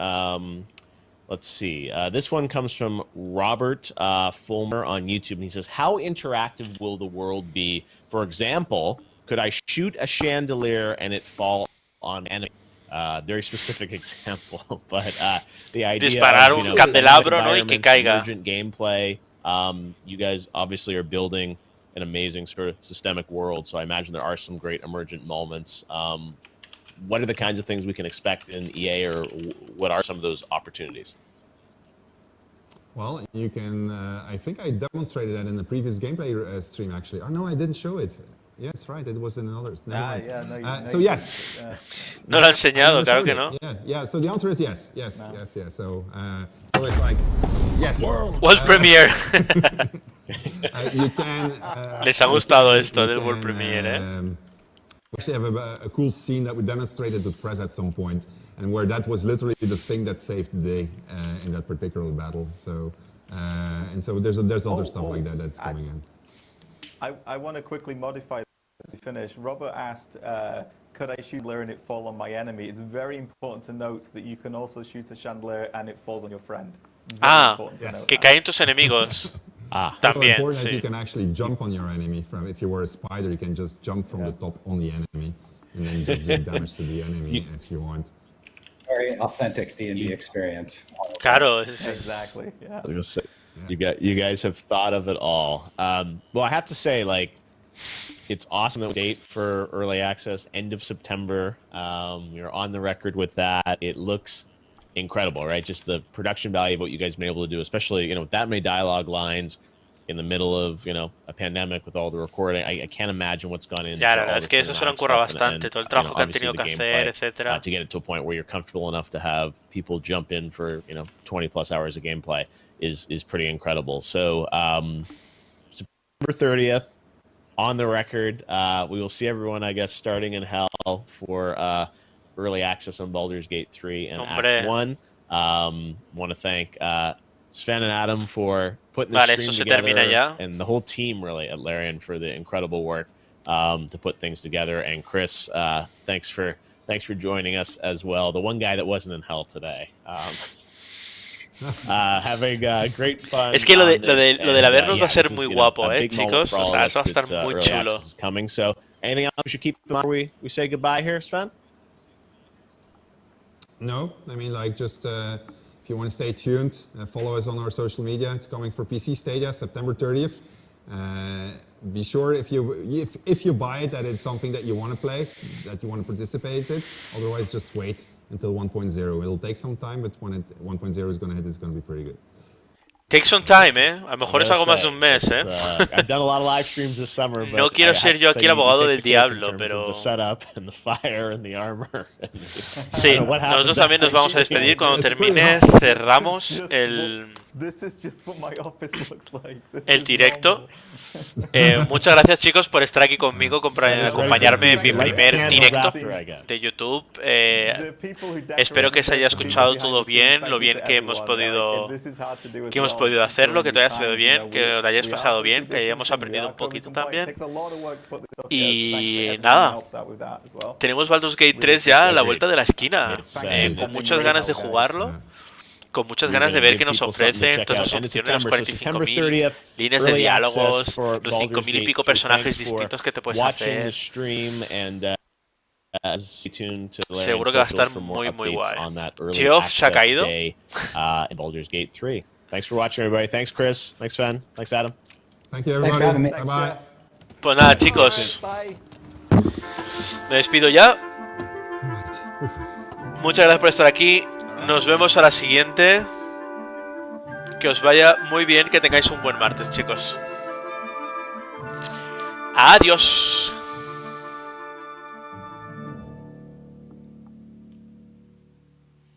Let's see. This one comes from Robert Fulmer on YouTube, and he says, how interactive will the world be? For example, could I shoot a chandelier and it fall on enemy? Very specific example, but the idea Disparar of, un candelabro, ¿no? Y que caiga. Emergent gameplay. You guys obviously are building an amazing sort of systemic world, so I imagine there are some great emergent moments. What are the kinds of things we can expect in EA, or what are some of those opportunities? Well, you can, I think I demonstrated that in the previous gameplay stream, actually. Oh, no, I didn't show it. Yes, right, it was in another. So yes. No lo ha enseñado, claro que no. Yeah, so the answer is yes. So it's like, yes. World Premiere. You can... Les ha gustado esto del World Premiere, We actually have a cool scene that we demonstrated with Press at some point, and where that was literally the thing that saved the day in that particular battle. So, and so there's other stuff like that that's coming in. I want to quickly modify this to finish. Robert asked, could I shoot a chandelier and it fall on my enemy? It's very important to note that you can also shoot a chandelier and it falls on your friend. Que caen tus enemigos. También, so important sí. that you can actually jump on your enemy. If you were a spider, you can just jump from the top on the enemy, and then just do damage to the enemy if you want. Very authentic D&D experience. Claro. Exactly. Yeah. I was gonna say, you guys have thought of it all. Well, I have to say, like, it's awesome that we date for early access, end of September. You're on the record with that. It looks incredible, right? Just the production value of what you guys have been able to do, especially, with that many dialogue lines in the middle of, a pandemic with all the recording. I can't imagine what's gone into Ya, la all verdad the es que eso se lo han cinematic currado stuff bastante, todo el trabajo que han obviously tenido the que gameplay, hacer, etcétera. to get it to a point where you're comfortable enough to have people jump in for 20 plus hours of gameplay is pretty incredible. So September 30th, on the record, we will see everyone, I guess, starting in hell for early access on Baldur's Gate 3 and Act 1. Want to thank Sven and Adam for putting this stream together, and the whole team really at Larian for the incredible work to put things together. And Chris, thanks for joining us as well. The one guy that wasn't in hell today. Having great fun. Es que lo del habernos va a ser muy guapo, chicos. O sea, eso va a estar muy chulo. Coming. So, anything else we should keep in mind before we say goodbye here, Sven? No, I mean, just if you want to stay tuned, follow us on our social media. It's coming for PC Stadia, September 30th. Be sure if you buy it that it's something that you want to play, that you want to participate in. Otherwise, just wait until 1.0. It'll take some time, but when 1.0 is going to hit, it's going to be pretty good. Take some time, A lo mejor es algo más de un mes, I've done a lot of live streams this summer, but no quiero ser yo aquí el abogado del diablo, pero... The setup and the fire and the armor. Sí, nosotros también nos vamos a despedir cuando termine. Cerramos el directo. Muchas gracias, chicos, por estar aquí conmigo, por acompañarme en mi primer directo de YouTube. Espero que se haya escuchado todo bien, lo bien que hemos podido podido hacerlo, que te haya salido bien, que os hayáis pasado bien, que hayamos aprendido un poquito también. Y nada, tenemos Baldur's Gate 3 ya a la vuelta de la esquina, con muchas ganas de jugarlo, con muchas ganas de ver qué nos ofrecen, todas esas opciones, las 45.000 líneas de diálogos, los 5.000 y pico personajes distintos que te puedes hacer. Seguro que va a estar muy guay. Geoff se ha caído. Baldur's Gate 3. Thanks for watching, everybody. Thanks, Chris. Thanks, Sven. Thanks, Adam. Thank you, Thanks for having me. everybody. Bye-bye. Pues nada, chicos, me despido ya. Muchas gracias por estar aquí. Nos vemos a la siguiente. Que os vaya muy bien, que tengáis un buen martes, chicos. Adiós.